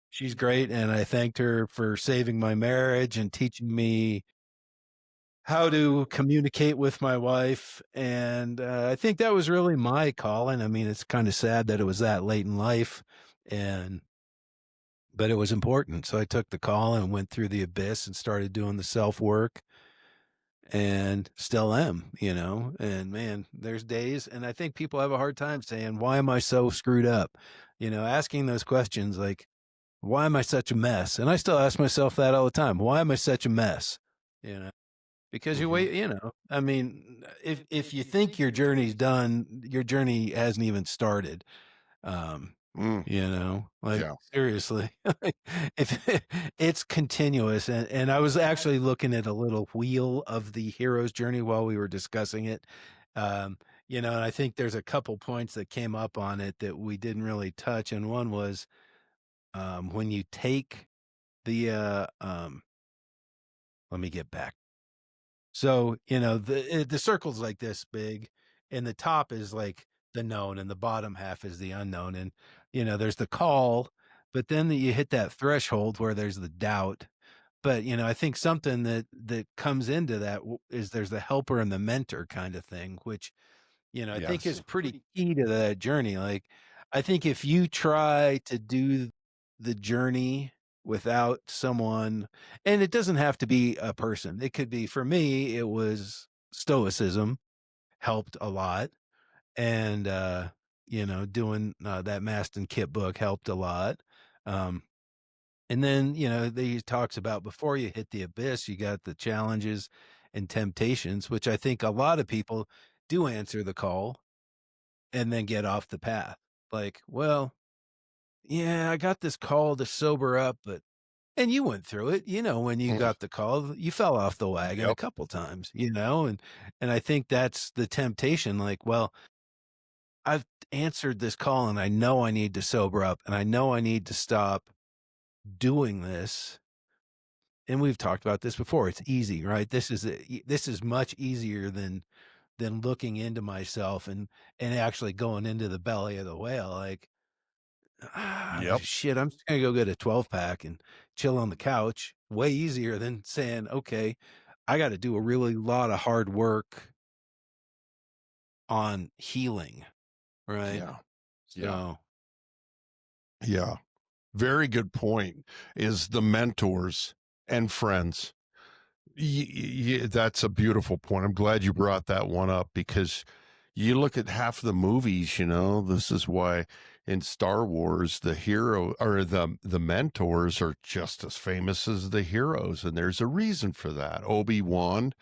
She's great. And I thanked her for saving my marriage and teaching me how to communicate with my wife. And I think that was really my calling. I mean, it's kind of sad that it was that late in life. But it was important. So I took the call and went through the abyss and started doing the self work and still am, and man, there's days. And I think people have a hard time saying, why am I so screwed up? Asking those questions like, why am I such a mess? And I still ask myself that all the time. Why am I such a mess? Because you wait, I mean, if you think your journey's done, your journey hasn't even started. Seriously, if it's continuous. And I was actually looking at a little wheel of the hero's journey while we were discussing it. And I think there's a couple points that came up on it that we didn't really touch. And one was when you take the let me get back. So, the circle's like this big and the top is like the known and the bottom half is the unknown. And, there's the call, but then you hit that threshold where there's the doubt. But, I think something that comes into that is there's the helper and the mentor kind of thing, which, I think is pretty key to that journey. Like, I think if you try to do the journey without someone, and it doesn't have to be a person. It could be, for me, it was stoicism helped a lot. And, doing that Maston Kit book helped a lot. And then, he talks about before you hit the abyss, you got the challenges and temptations, which I think a lot of people do answer the call and then get off the path. Like, well, yeah, I got this call to sober up, but and you went through it, when you Mm, got the call, you fell off the wagon a yep. couple times, and I think that's the temptation. Like, well, I've answered this call and I know I need to sober up and I know I need to stop doing this. And we've talked about this before. It's easy, right? This is much easier than looking into myself and actually going into the belly of the whale. Like, Yep. shit, I'm just gonna go get a 12 pack and chill on the couch. Way easier than saying, okay, I got to do a really lot of hard work on healing, right? Yeah. Yeah. So, Yeah. Very good point is the mentors and friends. That's a beautiful point. I'm glad you brought that one up because you look at half the movies, this is why in Star Wars the hero or the mentors are just as famous as the heroes, and there's a reason for that. Obi-Wan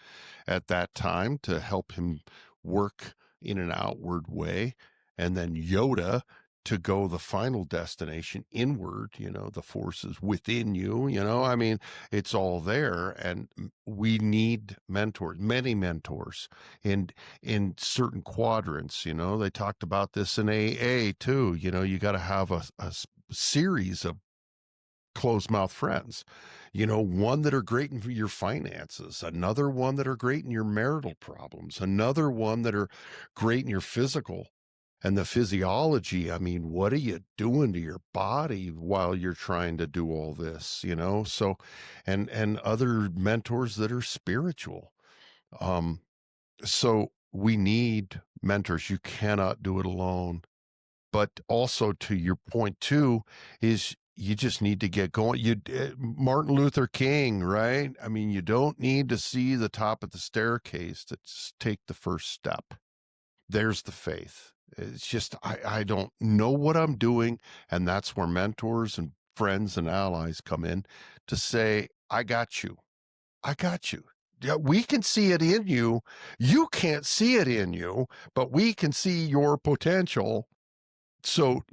at that time to help him work in an outward way, and then Yoda to go the final destination inward, the forces within you, I mean, it's all there. And we need mentors, many mentors in certain quadrants. They talked about this in AA too. You got to have a series of closed mouth friends, one that are great in your finances, another one that are great in your marital problems, another one that are great in your physical and the physiology. I mean, what are you doing to your body while you're trying to do all this, So, and other mentors that are spiritual. Um, so we need mentors. You cannot do it alone. But also to your point too, is you just need to get going. Martin Luther King, right? I mean, you don't need to see the top of the staircase to just take the first step. There's the faith. It's just I don't know what I'm doing, and that's where mentors and friends and allies come in to say, I got you. I got you. Yeah, we can see it in you. You can't see it in you, but we can see your potential. So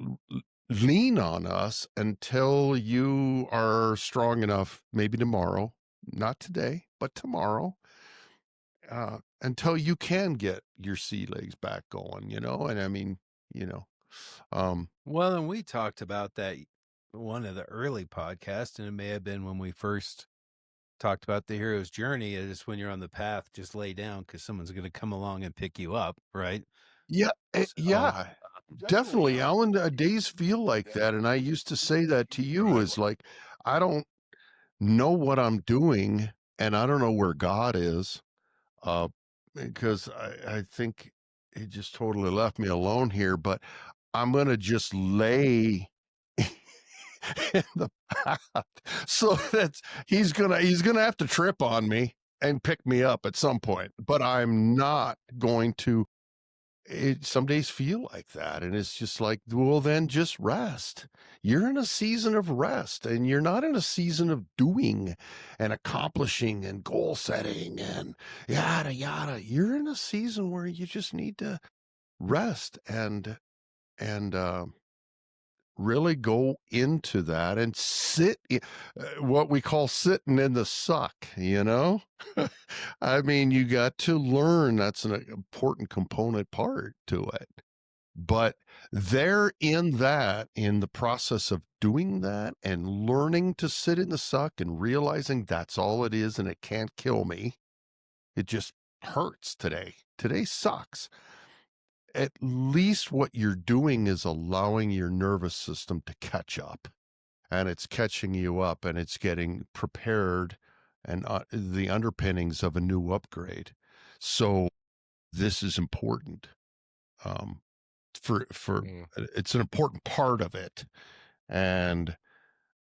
lean on us until you are strong enough, maybe tomorrow, not today, but tomorrow, until you can get your sea legs back going, and I mean, you know, um, well, and we talked about that one of the early podcasts, and it may have been when we first talked about the hero's journey. Is when you're on the path, just lay down because someone's going to come along and pick you up, right? yeah, So, yeah, definitely, Alan. Days feel like that, and I used to say that to you is like, I don't know what I'm doing, and I don't know where God is. uh, because I think he just totally left me alone here. But I'm gonna just lay in the path so that he's gonna have to trip on me and pick me up at some point. But I'm not going to. Some days feel like that, and it's just like, well, then just rest. You're in a season of rest, and you're not in a season of doing and accomplishing and goal setting and yada yada. You're in a season where you just need to rest and really go into that and sit what we call sitting in the suck. I mean, you got to learn. That's an important component part to it. But they're in that, in the process of doing that and learning to sit in the suck and realizing that's all it is and it can't kill me. It just hurts today. Today sucks. At least what you're doing is allowing your nervous system to catch up, and it's catching you up and it's getting prepared and the underpinnings of a new upgrade. So this is important. Um, for Mm. it's an important part of it, and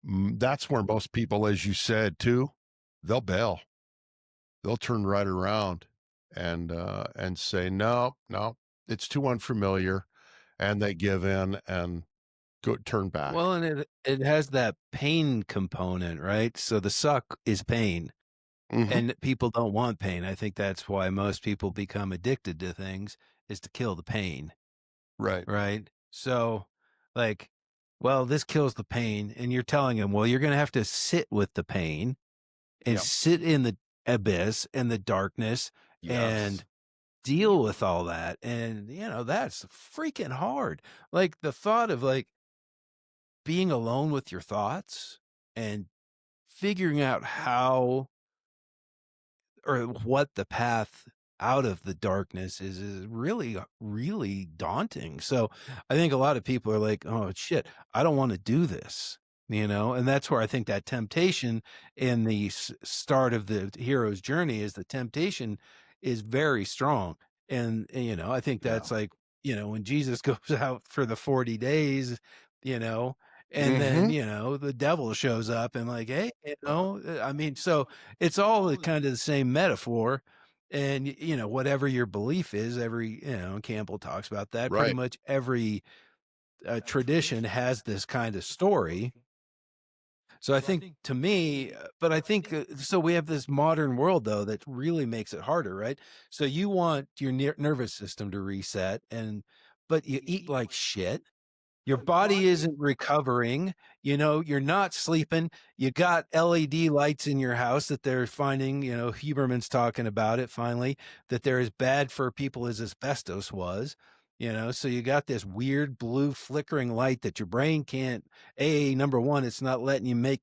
that's where most people, as you said too, they'll bail. They'll turn right around and say no, no, it's too unfamiliar, and they give in and go turn back. well, and it has that pain component, right? So the suck is pain, Hmm. and people don't want pain. I think that's why most people become addicted to things is to kill the pain, Right. right? So, like well, this kills the pain. And you're telling him, well, you're going to have to sit with the pain and Yeah. sit in the abyss and the darkness Yes. and deal with all that. And, that's freaking hard. Like the thought of like being alone with your thoughts and figuring out how or what the path out of the darkness is really really daunting. So I think a lot of people are like, oh shit, I don't want to do this, and that's where I think that temptation in the start of the hero's journey is the temptation is very strong. And I think Yeah. that's like, when Jesus goes out for the 40 days, you know and then Hmm. the devil shows up and like, hey, I mean, so it's all kind of the same metaphor. And, whatever your belief is, Campbell talks about that. Pretty Right. much every tradition has this kind of story. So I think to me, but I think, so we have this modern world though that really makes it harder, right? So you want your nervous system to reset, but you eat like shit, your body isn't recovering, you're not sleeping. You got LED lights in your house that they're finding, Huberman's talking about it finally, that they're as bad for people as asbestos was, so you got this weird blue flickering light that your brain can't, number one, it's not letting you make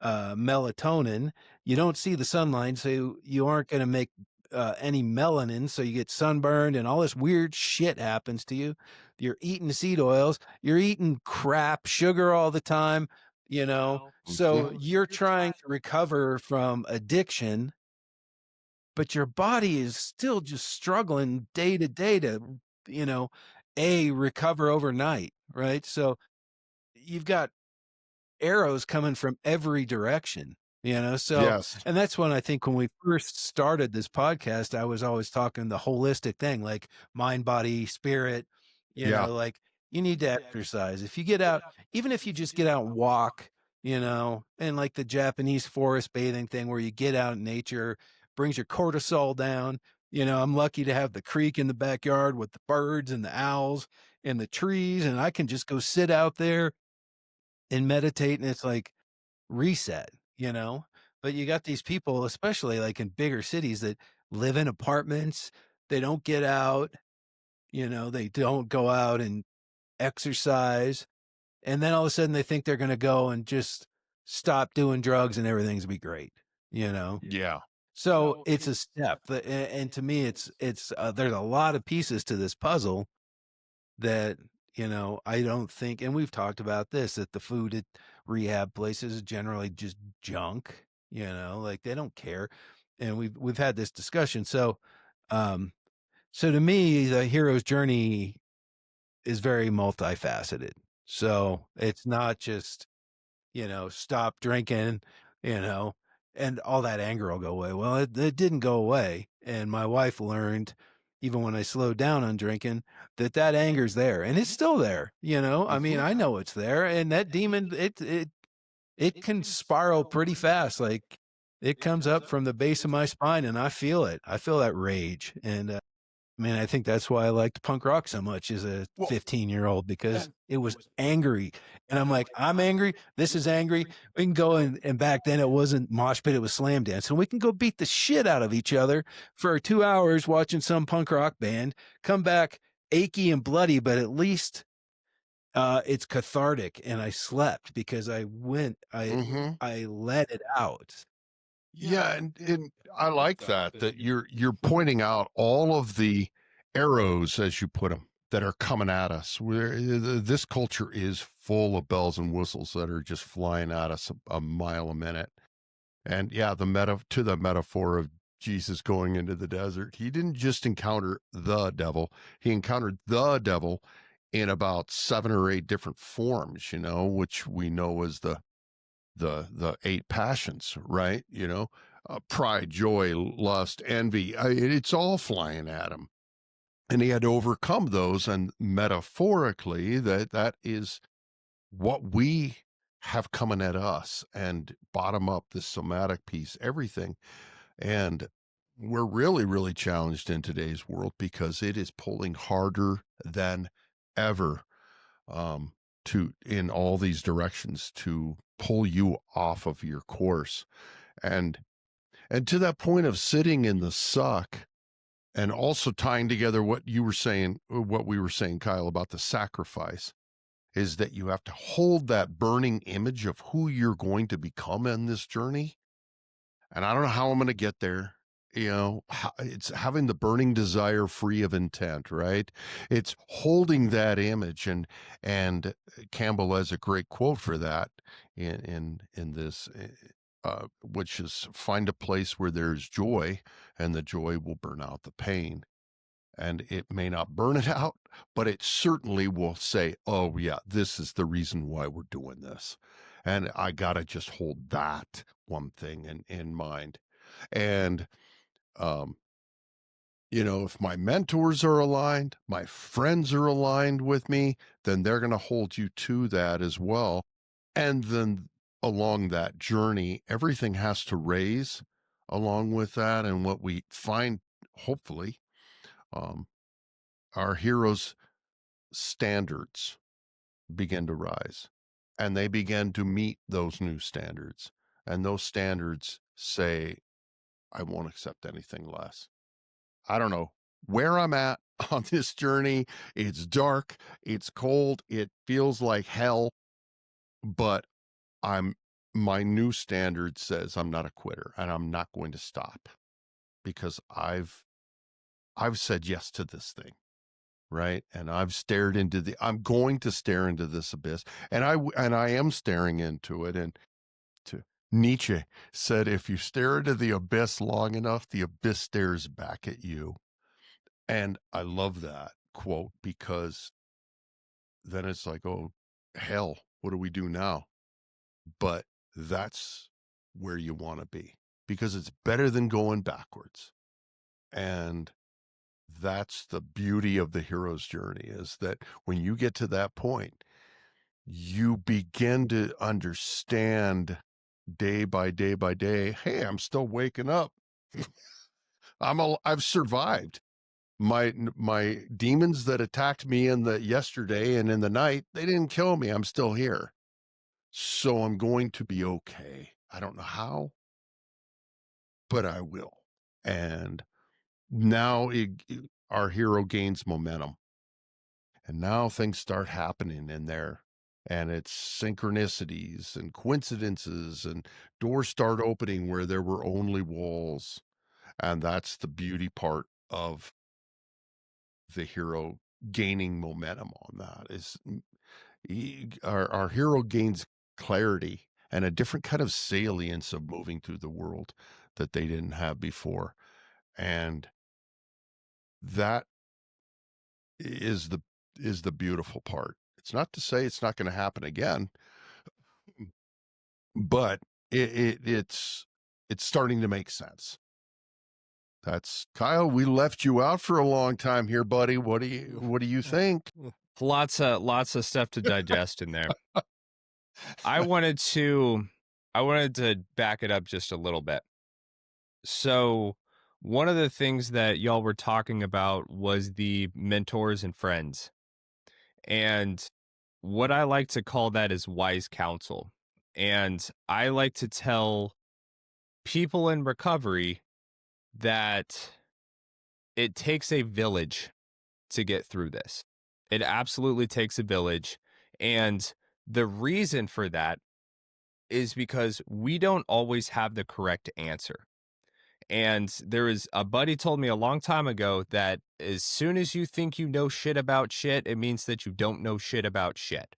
melatonin. You don't see the sunlight, so you aren't going to make any melanin, so you get sunburned and all this weird shit happens to you. You're eating seed oils, you're eating crap, sugar all the time, Hmm. so you're trying to recover from addiction, but your body is still just struggling day to day to, you know, recover overnight, right? So you've got arrows coming from every direction, so, Yes. and that's when I think when we first started this podcast, I was always talking the holistic thing, like mind, body, spirit, Yeah. like you need to exercise. If you get out, even if you just get out and walk, and like the Japanese forest bathing thing where you get out in nature, brings your cortisol down. I'm lucky to have the creek in the backyard with the birds and the owls and the trees, and I can just go sit out there and meditate, and it's like reset. But you got these people, especially like in bigger cities, that live in apartments, they don't get out, they don't go out and exercise, and then all of a sudden they think they're going to go and just stop doing drugs and everything's gonna be great you know Yeah. so it's a step, and to me it's there's a lot of pieces to this puzzle that, I don't think, and we've talked about this, that the food at rehab places is generally just junk, like they don't care. And we've had this discussion. Um, so to me, the hero's journey is very multifaceted. So it's not just, stop drinking, you know, and all that anger will go away. Well, it didn't go away. And my wife learned, even when I slowed down on drinking, that anger's there and it's still there. I mean, Hmm. I know it's there. And that demon, it can spiral pretty fast. Like it comes up from the base of my spine and I feel it. I feel that rage. And I mean, I think that's why I liked punk rock so much as a Well, 15-year-old, because it was angry. And I'm like, I'm angry. This is angry. We can go and back then it wasn't mosh pit, it was slam dance. And we can go beat the shit out of each other for 2 hours watching some punk rock band, come back achy and bloody, but at least it's cathartic. And I slept because hmm, I let it out. yeah, and I like that you're pointing out all of the arrows, as you put them, that are coming at us. This culture is full of bells and whistles that are just flying at us a mile a minute. And yeah, the metaphor of Jesus going into the desert, he didn't just encounter the devil; he encountered the devil in about 7 or 8 different forms. Which we know as the 8 passions, right? Pride, joy, lust, envy. It's all flying at him, and he had to overcome those. And metaphorically, that is what we have coming at us, and bottom up, this somatic piece, everything. And we're really, really challenged in today's world because it is pulling harder than ever. Um, in all these directions to pull you off of your course. And to that point of sitting in the suck, and also tying together what you were saying, what we were saying, Kyle, about the sacrifice, is that you have to hold that burning image of who you're going to become in this journey. And I don't know how I'm going to get there. You know, it's having the burning desire free of intent, right? It's holding that image. And Campbell has a great quote for that in this, which is, find a place where there's joy, and the joy will burn out the pain. And it may not burn it out, but it certainly will say, oh yeah, this is the reason why we're doing this. And I got to just hold that one thing in mind. And, you know, if my mentors are aligned, my friends are aligned with me, then they're going to hold you to that as well. And then along that journey, everything has to raise along with that. And what we find, hopefully, our heroes' standards begin to rise, and they begin to meet those new standards. And those standards say, I won't accept anything less. I don't know where I'm at on this journey. It's dark, it's cold, it feels like hell, but my new standard says I'm not a quitter, and I'm not going to stop, because I've said yes to this thing. Right. And I'm going to stare into this abyss, and I am staring into it. And Nietzsche said, if you stare into the abyss long enough, the abyss stares back at you. And I love that quote, because then it's like, oh, hell, what do we do now? But that's where you want to be, because it's better than going backwards. And that's the beauty of the hero's journey, is that when you get to that point, you begin to understand day by day by day, hey, I'm still waking up. I've survived. My demons that attacked me yesterday and in the night, they didn't kill me. I'm still here. So I'm going to be okay. I don't know how, but I will. And now our hero gains momentum. And now things start happening in there, and it's synchronicities and coincidences, and doors start opening where there were only walls. And that's the beauty part of the hero gaining momentum on that, is our hero gains clarity and a different kind of salience of moving through the world that they didn't have before. And that is the beautiful part. It's not to say it's not going to happen again, but it's starting to make sense. That's Kyle. We left you out for a long time here, buddy. What do you think? Lots of stuff to digest in there. I wanted to back it up just a little bit. So one of the things that y'all were talking about was the mentors and friends. And what I like to call that is wise counsel. And I like to tell people in recovery that it takes a village to get through this. It absolutely takes a village. And the reason for that is because we don't always have the correct answer. And there is a buddy told me a long time ago that as soon as you think you know shit about shit, it means that you don't know shit about shit.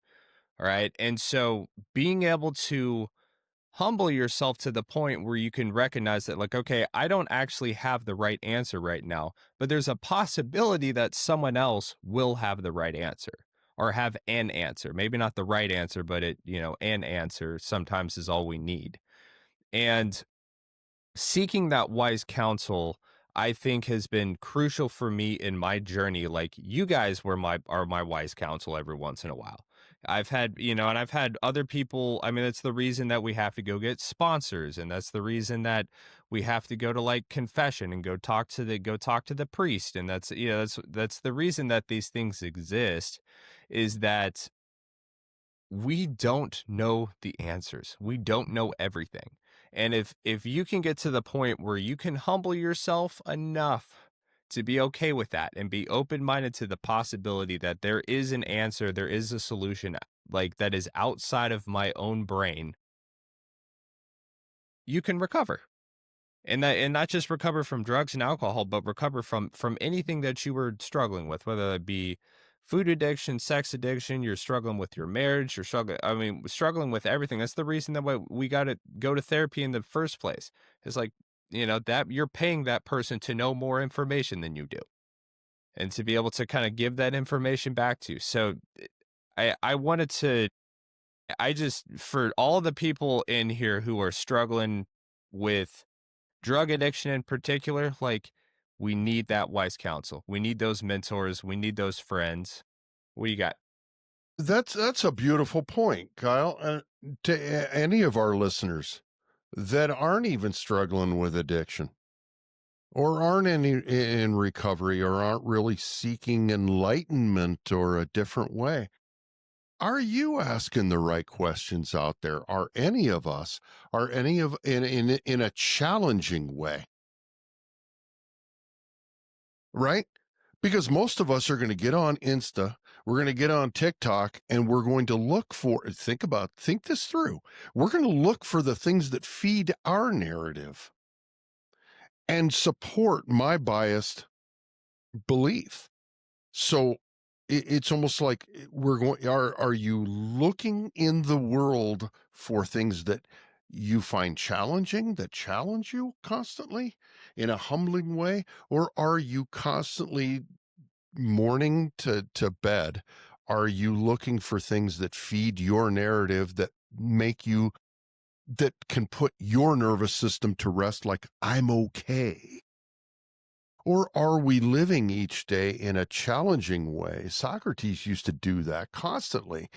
All right. And so being able to humble yourself to the point where you can recognize that, like, okay, I don't actually have the right answer right now, but there's a possibility that someone else will have the right answer, or have an answer. Maybe not the right answer, but an answer sometimes is all we need. And seeking that wise counsel, I think, has been crucial for me in my journey. Like, you guys are my wise counsel every once in a while. I've had, and I've had other people. I mean, that's the reason that we have to go get sponsors, and that's the reason that we have to go to, like, confession and go talk to the priest. And that's the reason that these things exist, is that we don't know the answers. We don't know everything. And if you can get to the point where you can humble yourself enough to be okay with that and be open-minded to the possibility that there is an answer, there is a solution like that is outside of my own brain, you can recover. And not just recover from drugs and alcohol, but recover from anything that you were struggling with, whether it be food addiction, sex addiction, you're struggling with your marriage, you're struggling, I mean, struggling with everything. That's the reason that why we got to go to therapy in the first place. It's like, that you're paying that person to know more information than you do and to be able to kind of give that information back to you. So I wanted to, I just, for all the people in here who are struggling with drug addiction in particular, like, we need that wise counsel. We need those mentors. We need those friends. What do you got? That's a beautiful point, Kyle. And to any of our listeners that aren't even struggling with addiction or aren't in recovery or aren't really seeking enlightenment or a different way, are you asking the right questions out there? Are any of us, are any of in a challenging way, right? Because most of us are going to get on Insta, we're going to get on TikTok, and we're going to look for, think this through. We're going to look for the things that feed our narrative and support my biased belief. So it's almost like we're going, are you looking in the world for things that you find challenging, that challenge you constantly in a humbling way? Or are you constantly morning to bed, are you looking for things that feed your narrative, that make you, that can put your nervous system to rest, like, I'm okay? Or are we living each day in a challenging way? Socrates used to do that constantly,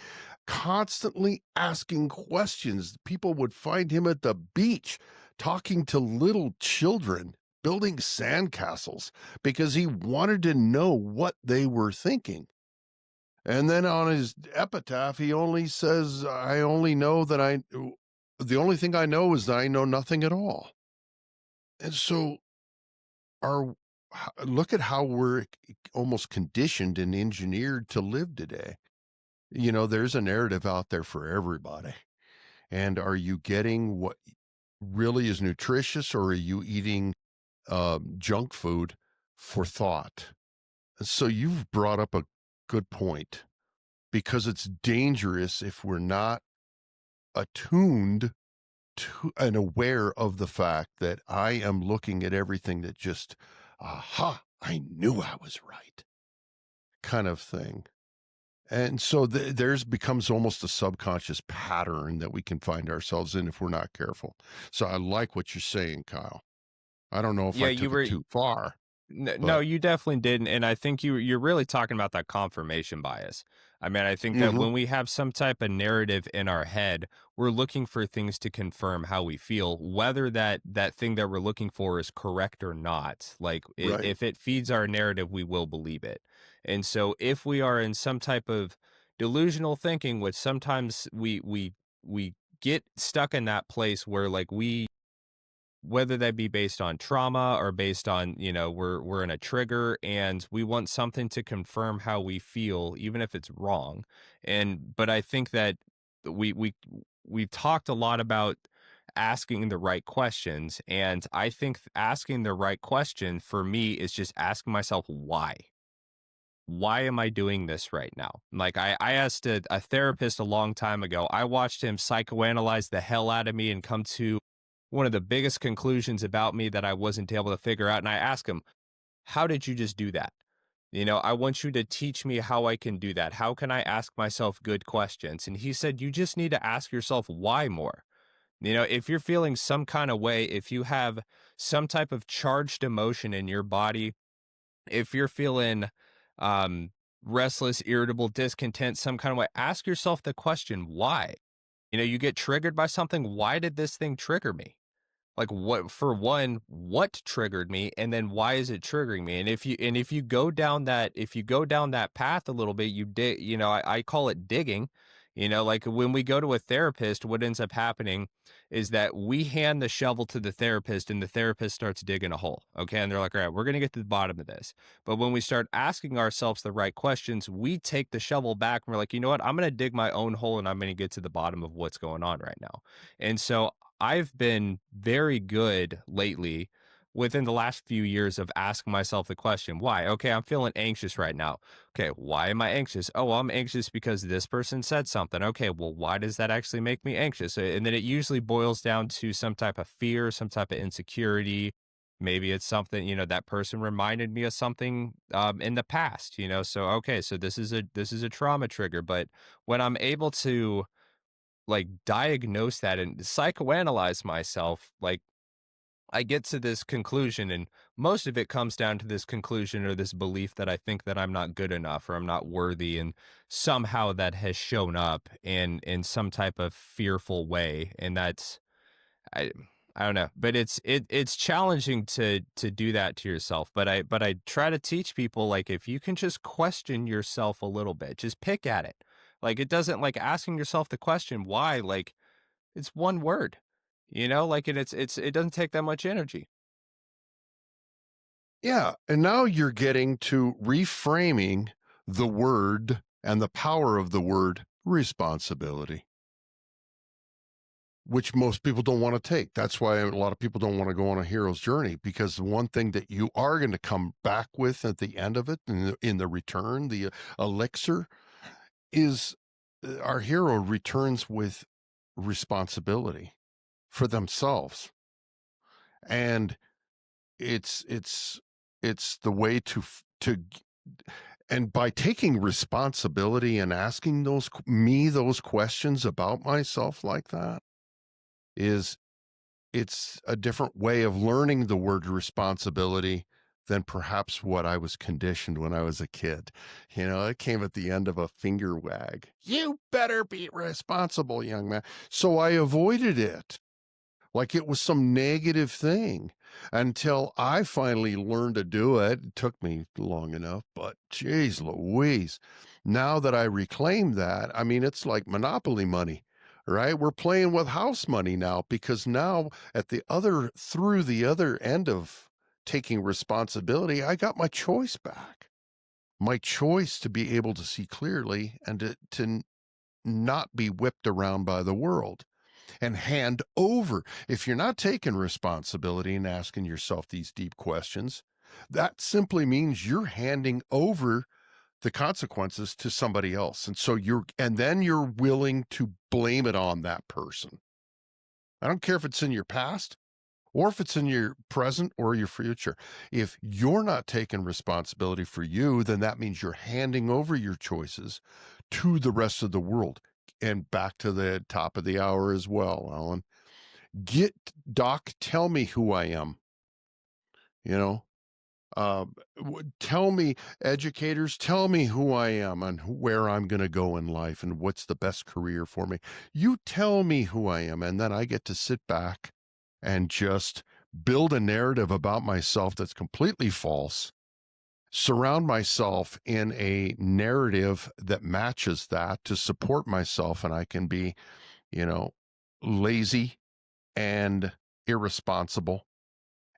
constantly asking questions. People would find him at the beach talking to little children, building sandcastles, because he wanted to know what they were thinking. And then on his epitaph, he only says, the only thing I know is that I know nothing at all. And so our look at how we're almost conditioned and engineered to live today. There's a narrative out there for everybody. And are you getting what really is nutritious, or are you eating junk food for thought? So you've brought up a good point, because it's dangerous if we're not attuned to and aware of the fact that I am looking at everything that just, aha, I knew I was right, kind of thing. And so there's becomes almost a subconscious pattern that we can find ourselves in if we're not careful. So I like what you're saying, Kyle. I don't know if Yeah, I you took it were. too far, No, but you definitely didn't, and I think you're really talking about that confirmation bias. I mean, I think that mhm, when we have some type of narrative in our head, we're looking for things to confirm how we feel, whether that thing that we're looking for is correct or not. Like, right. if it feeds our narrative, we will believe it. And so, if we are in some type of delusional thinking, which sometimes we get stuck in that place where, like, whether that be based on trauma or based on, we're in a trigger and we want something to confirm how we feel, even if it's wrong. But I think that we've talked a lot about asking the right questions, and I think asking the right question for me is just asking myself why am I doing this right now? Like, I asked a therapist a long time ago. I watched him psychoanalyze the hell out of me and come to one of the biggest conclusions about me that I wasn't able to figure out. And I asked him, how did you just do that? I want you to teach me how I can do that. How can I ask myself good questions? And he said, you just need to ask yourself why more. If you're feeling some kind of way, if you have some type of charged emotion in your body, if you're feeling um, restless, irritable, discontent, some kind of way, ask yourself the question, why? You get triggered by something. Why did this thing trigger me? Like, what triggered me, and then why is it triggering me? And if you go down that path a little bit, you dig, I call it digging. Like when we go to a therapist, what ends up happening is that we hand the shovel to the therapist and the therapist starts digging a hole. Okay. And they're like, all right, we're going to get to the bottom of this. But when we start asking ourselves the right questions, we take the shovel back and we're like, you know what? I'm going to dig my own hole and I'm going to get to the bottom of what's going on right now. And so I've been very good lately within the last few years of asking myself the question, why? Okay, I'm feeling anxious right now. Okay, why am I anxious? Oh, well, I'm anxious because this person said something. Okay, well, why does that actually make me anxious? And then it usually boils down to some type of fear, some type of insecurity. Maybe it's something, that person reminded me of something in the past, So okay, so this is a trauma trigger. But when I'm able to like diagnose that and psychoanalyze myself, like I get to this conclusion, and most of it comes down to this conclusion or this belief that I think that I'm not good enough or I'm not worthy, and somehow that has shown up in some type of fearful way, and that's I I don't know, but it's challenging to do that to yourself. But I try to teach people like if you can just question yourself a little bit, just pick at it. Like it doesn't like asking yourself the question why, like it's one word, like and it doesn't take that much energy. Yeah. And now you're getting to reframing the word and the power of the word responsibility, which most people don't want to take. That's why a lot of people don't want to go on a hero's journey, because the one thing that you are going to come back with at the end of it, in the return, the elixir, is our hero returns with responsibility for themselves. And it's it's the way and by taking responsibility and asking those questions about myself like that, is it's a different way of learning the word responsibility than perhaps what I was conditioned when I was a kid. It came at the end of a finger wag. You better be responsible, young man. So I avoided it like it was some negative thing until I finally learned to do it. It took me long enough, but geez Louise, now that I reclaim that, I mean, it's like Monopoly money, right? We're playing with house money now, because now through the other end of taking responsibility, I got my choice back. My choice to be able to see clearly and to not be whipped around by the world and hand over. If you're not taking responsibility and asking yourself these deep questions, that simply means you're handing over the consequences to somebody else. And then you're willing to blame it on that person. I don't care if it's in your past or if it's in your present or your future. If you're not taking responsibility for you, then that means you're handing over your choices to the rest of the world. And back to the top of the hour as well, Alan. Doc, tell me who I am. You know, tell me, educators, tell me who I am and where I'm going to go in life and what's the best career for me. You tell me who I am, and then I get to sit back and just build a narrative about myself that's completely false, surround myself in a narrative that matches that to support myself, and I can be, you know, lazy and irresponsible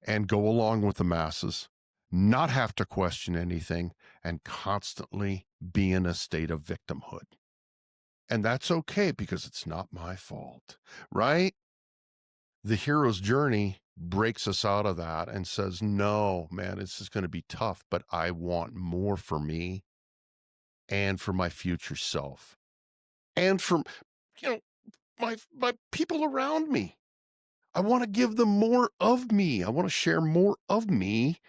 and go along with the masses, not have to question anything, and constantly be in a state of victimhood. And that's okay, because it's not my fault, right? The hero's journey breaks us out of that and says, no, man, this is going to be tough, but I want more for me and for my future self and for, you know, my people around me. I want to give them more of me. I want to share more of me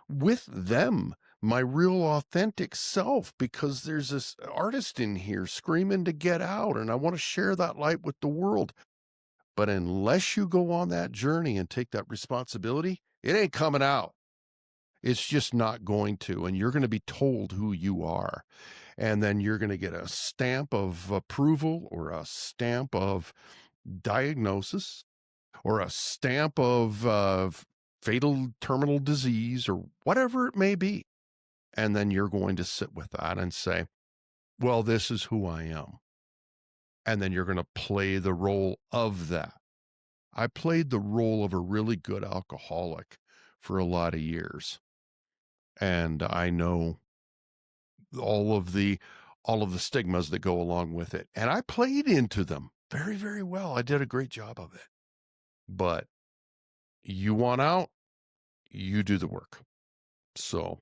with them, my real authentic self, because there's this artist in here screaming to get out, and I want to share that light with the world. But unless you go on that journey and take that responsibility, it ain't coming out. It's just not going to. And you're going to be told who you are. And then you're going to get a stamp of approval or a stamp of diagnosis or a stamp of fatal terminal disease or whatever it may be. And then you're going to sit with that and say, well, this is who I am. and then you're going to play the role of that. I played the role of a really good alcoholic for a lot of years, and I know all of the stigmas that go along with it, and I played into them very, very well. I did a great job of it. But you want out, you do the work. So,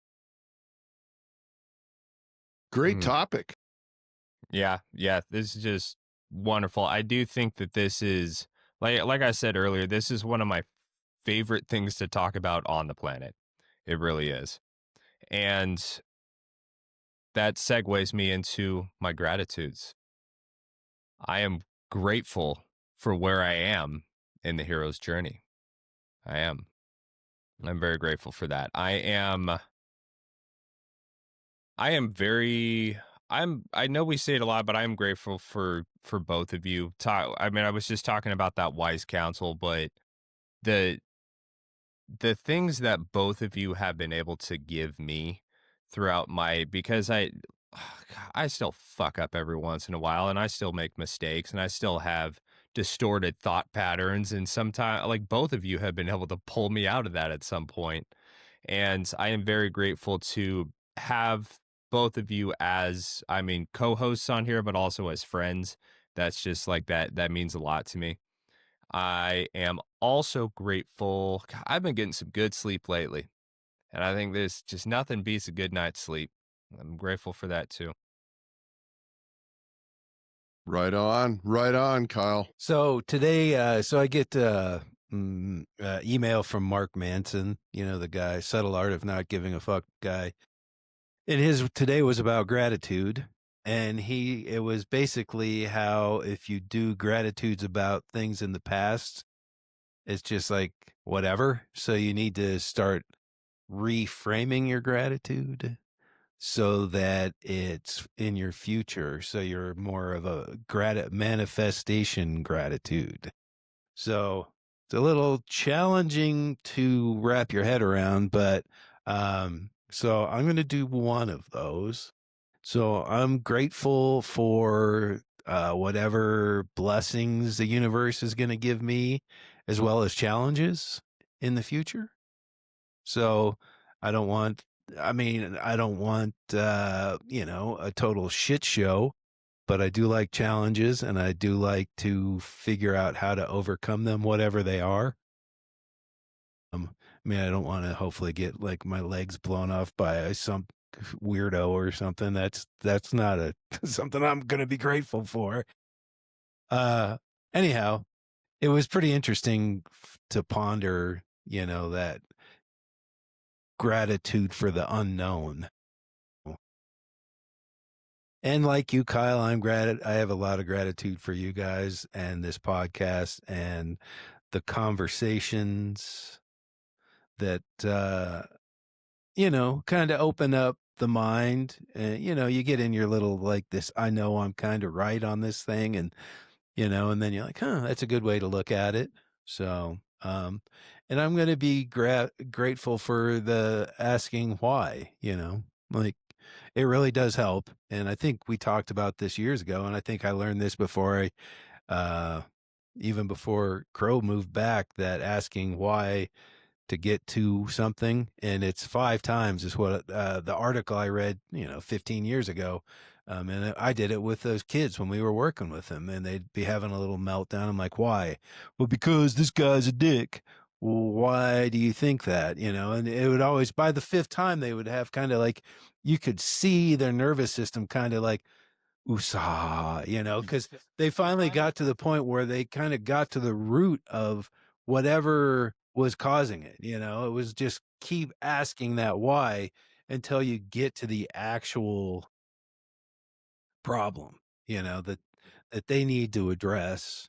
great Mm, topic. yeah, yeah, this is just wonderful. I do think that this is like I said earlier, this is one of my favorite things to talk about on the planet. It really is. And that segues me into my gratitudes. I am grateful for where I am in the hero's journey. I am. I'm very grateful for that. I am very I know we say it a lot, but I am grateful for both of you. I mean, I was just talking about that wise counsel, but the the things that both of you have been able to give me throughout my because I still fuck up every once in a while and I still make mistakes and I still have distorted thought patterns and sometimes like both of you have been able to pull me out of that at some point, and I am very grateful to have both of you as, I mean, co-hosts on here but also as friends. That's just like that means a lot to me. I am also grateful. I've been getting some good sleep lately, and I think there's just nothing beats a good night's sleep. I'm grateful for that too. Right on, Kyle. So today, so I get email from Mark Manson, the guy, Subtle Art of Not Giving a Fuck guy. And his today was about gratitude. And it was basically how if you do gratitudes about things in the past, it's just like whatever. So you need to start reframing your gratitude so that it's in your future. So you're more of a manifestation gratitude. So it's a little challenging to wrap your head around, but so I'm going to do one of those. So I'm grateful for whatever blessings the universe is going to give me, as well as challenges in the future. So I don't want, I don't want, a total shit show, but I do like challenges and I do like to figure out how to overcome them, whatever they are. I don't want to hopefully get like my legs blown off by some weirdo or something. That's not something I'm going to be grateful for. Anyhow, it was pretty interesting to ponder, that gratitude for the unknown. And like you, Kyle, I have a lot of gratitude for you guys and this podcast and the conversations that, kind of open up the mind. And, you get in your little, like this, I know I'm kind of right on this thing. And then you're like, that's a good way to look at it. So, and I'm going to be grateful for the asking why, like it really does help. And I think we talked about this years ago. And I think I learned this before even before Crow moved back, that asking why to get to something, and it's 5 times is what the article I read 15 years ago, and I did it with those kids when we were working with them, and they'd be having a little meltdown. I'm like, why? Well, because this guy's a dick. Well, why do you think that? And it would always, by the 5th time, they would have kind of like, you could see their nervous system kind of like USA, because they finally got to the point where they kind of got to the root of whatever was causing it. It was just keep asking that why until you get to the actual problem, that they need to address.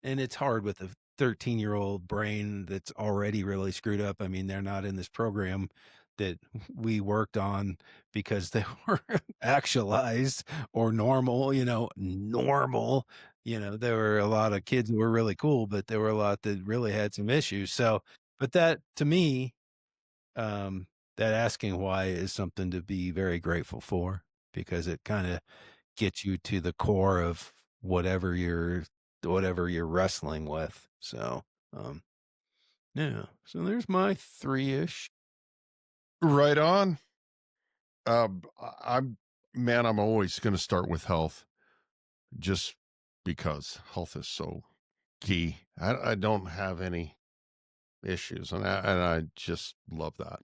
And it's hard with a 13-year-old brain that's already really screwed up. I mean, they're not in this program that we worked on because they were actualized or normal, normal. There were a lot of kids who were really cool, but there were a lot that really had some issues. So, but that to me, that asking why is something to be very grateful for, because it kind of gets you to the core of whatever you're wrestling with. So, yeah. So there's my 3-ish. Right on. I'm man, I'm always going to start with health, just because health is so key. I don't have any issues, and I just love that.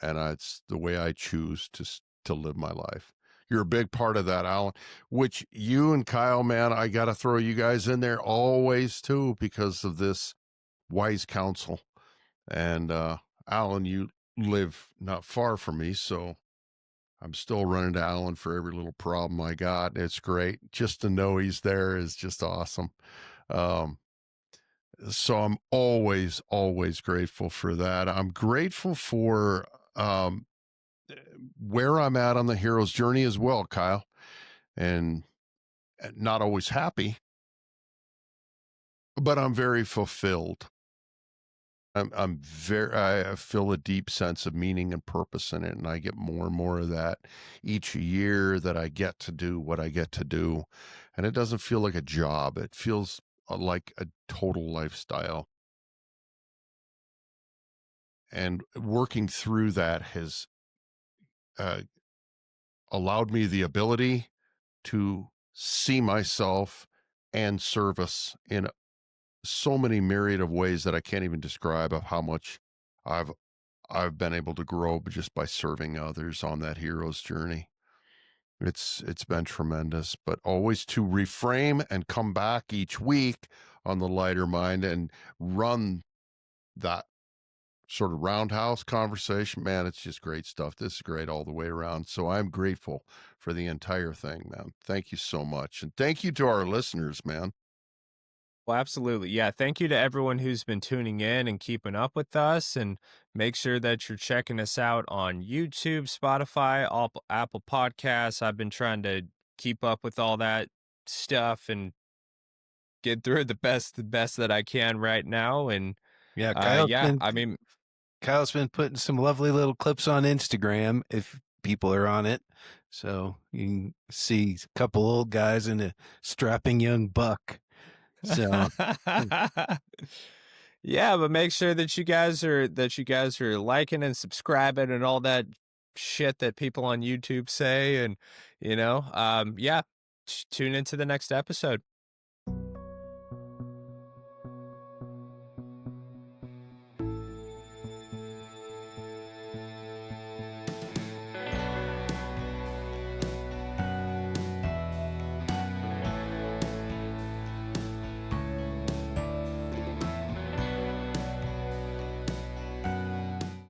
And it's the way I choose to live my life. You're a big part of that, Alan. Which you and Kyle, man, I got to throw you guys in there always too because of this wise counsel. And Alan, you live not far from me, so I'm still running to Alan for every little problem I got. It's great. Just to know he's there is just awesome. Um, so I'm always, always grateful for that. I'm grateful for um, where I'm at on the hero's journey as well, Kyle, and not always happy, but I'm very fulfilled. I'm very, I feel a deep sense of meaning and purpose in it. And I get more and more of that each year that I get to do what I get to do. And it doesn't feel like a job. It feels like a total lifestyle. And working through that has uh, allowed me the ability to see myself and service in so many myriad of ways that I can't even describe of how much I've I've been able to grow just by serving others on that hero's journey. It's been tremendous, but always to reframe and come back each week on the lighter mind and run that sort of roundhouse conversation. Man, it's just great stuff. This is great all the way around. So I'm grateful for the entire thing, man. Thank you so much. And thank you to our listeners, man. Well, absolutely. Yeah. Thank you to everyone who's been tuning in and keeping up with us. And make sure that you're checking us out on YouTube, Spotify, Apple Podcasts. I've been trying to keep up with all that stuff and get through the best that I can right now. And Yeah, yeah, I mean, Kyle's been putting some lovely little clips on Instagram if people are on it. So you can see a couple old guys and a strapping young buck. So yeah, but make sure that you guys are liking and subscribing and all that shit that people on YouTube say. And yeah, tune into the next episode.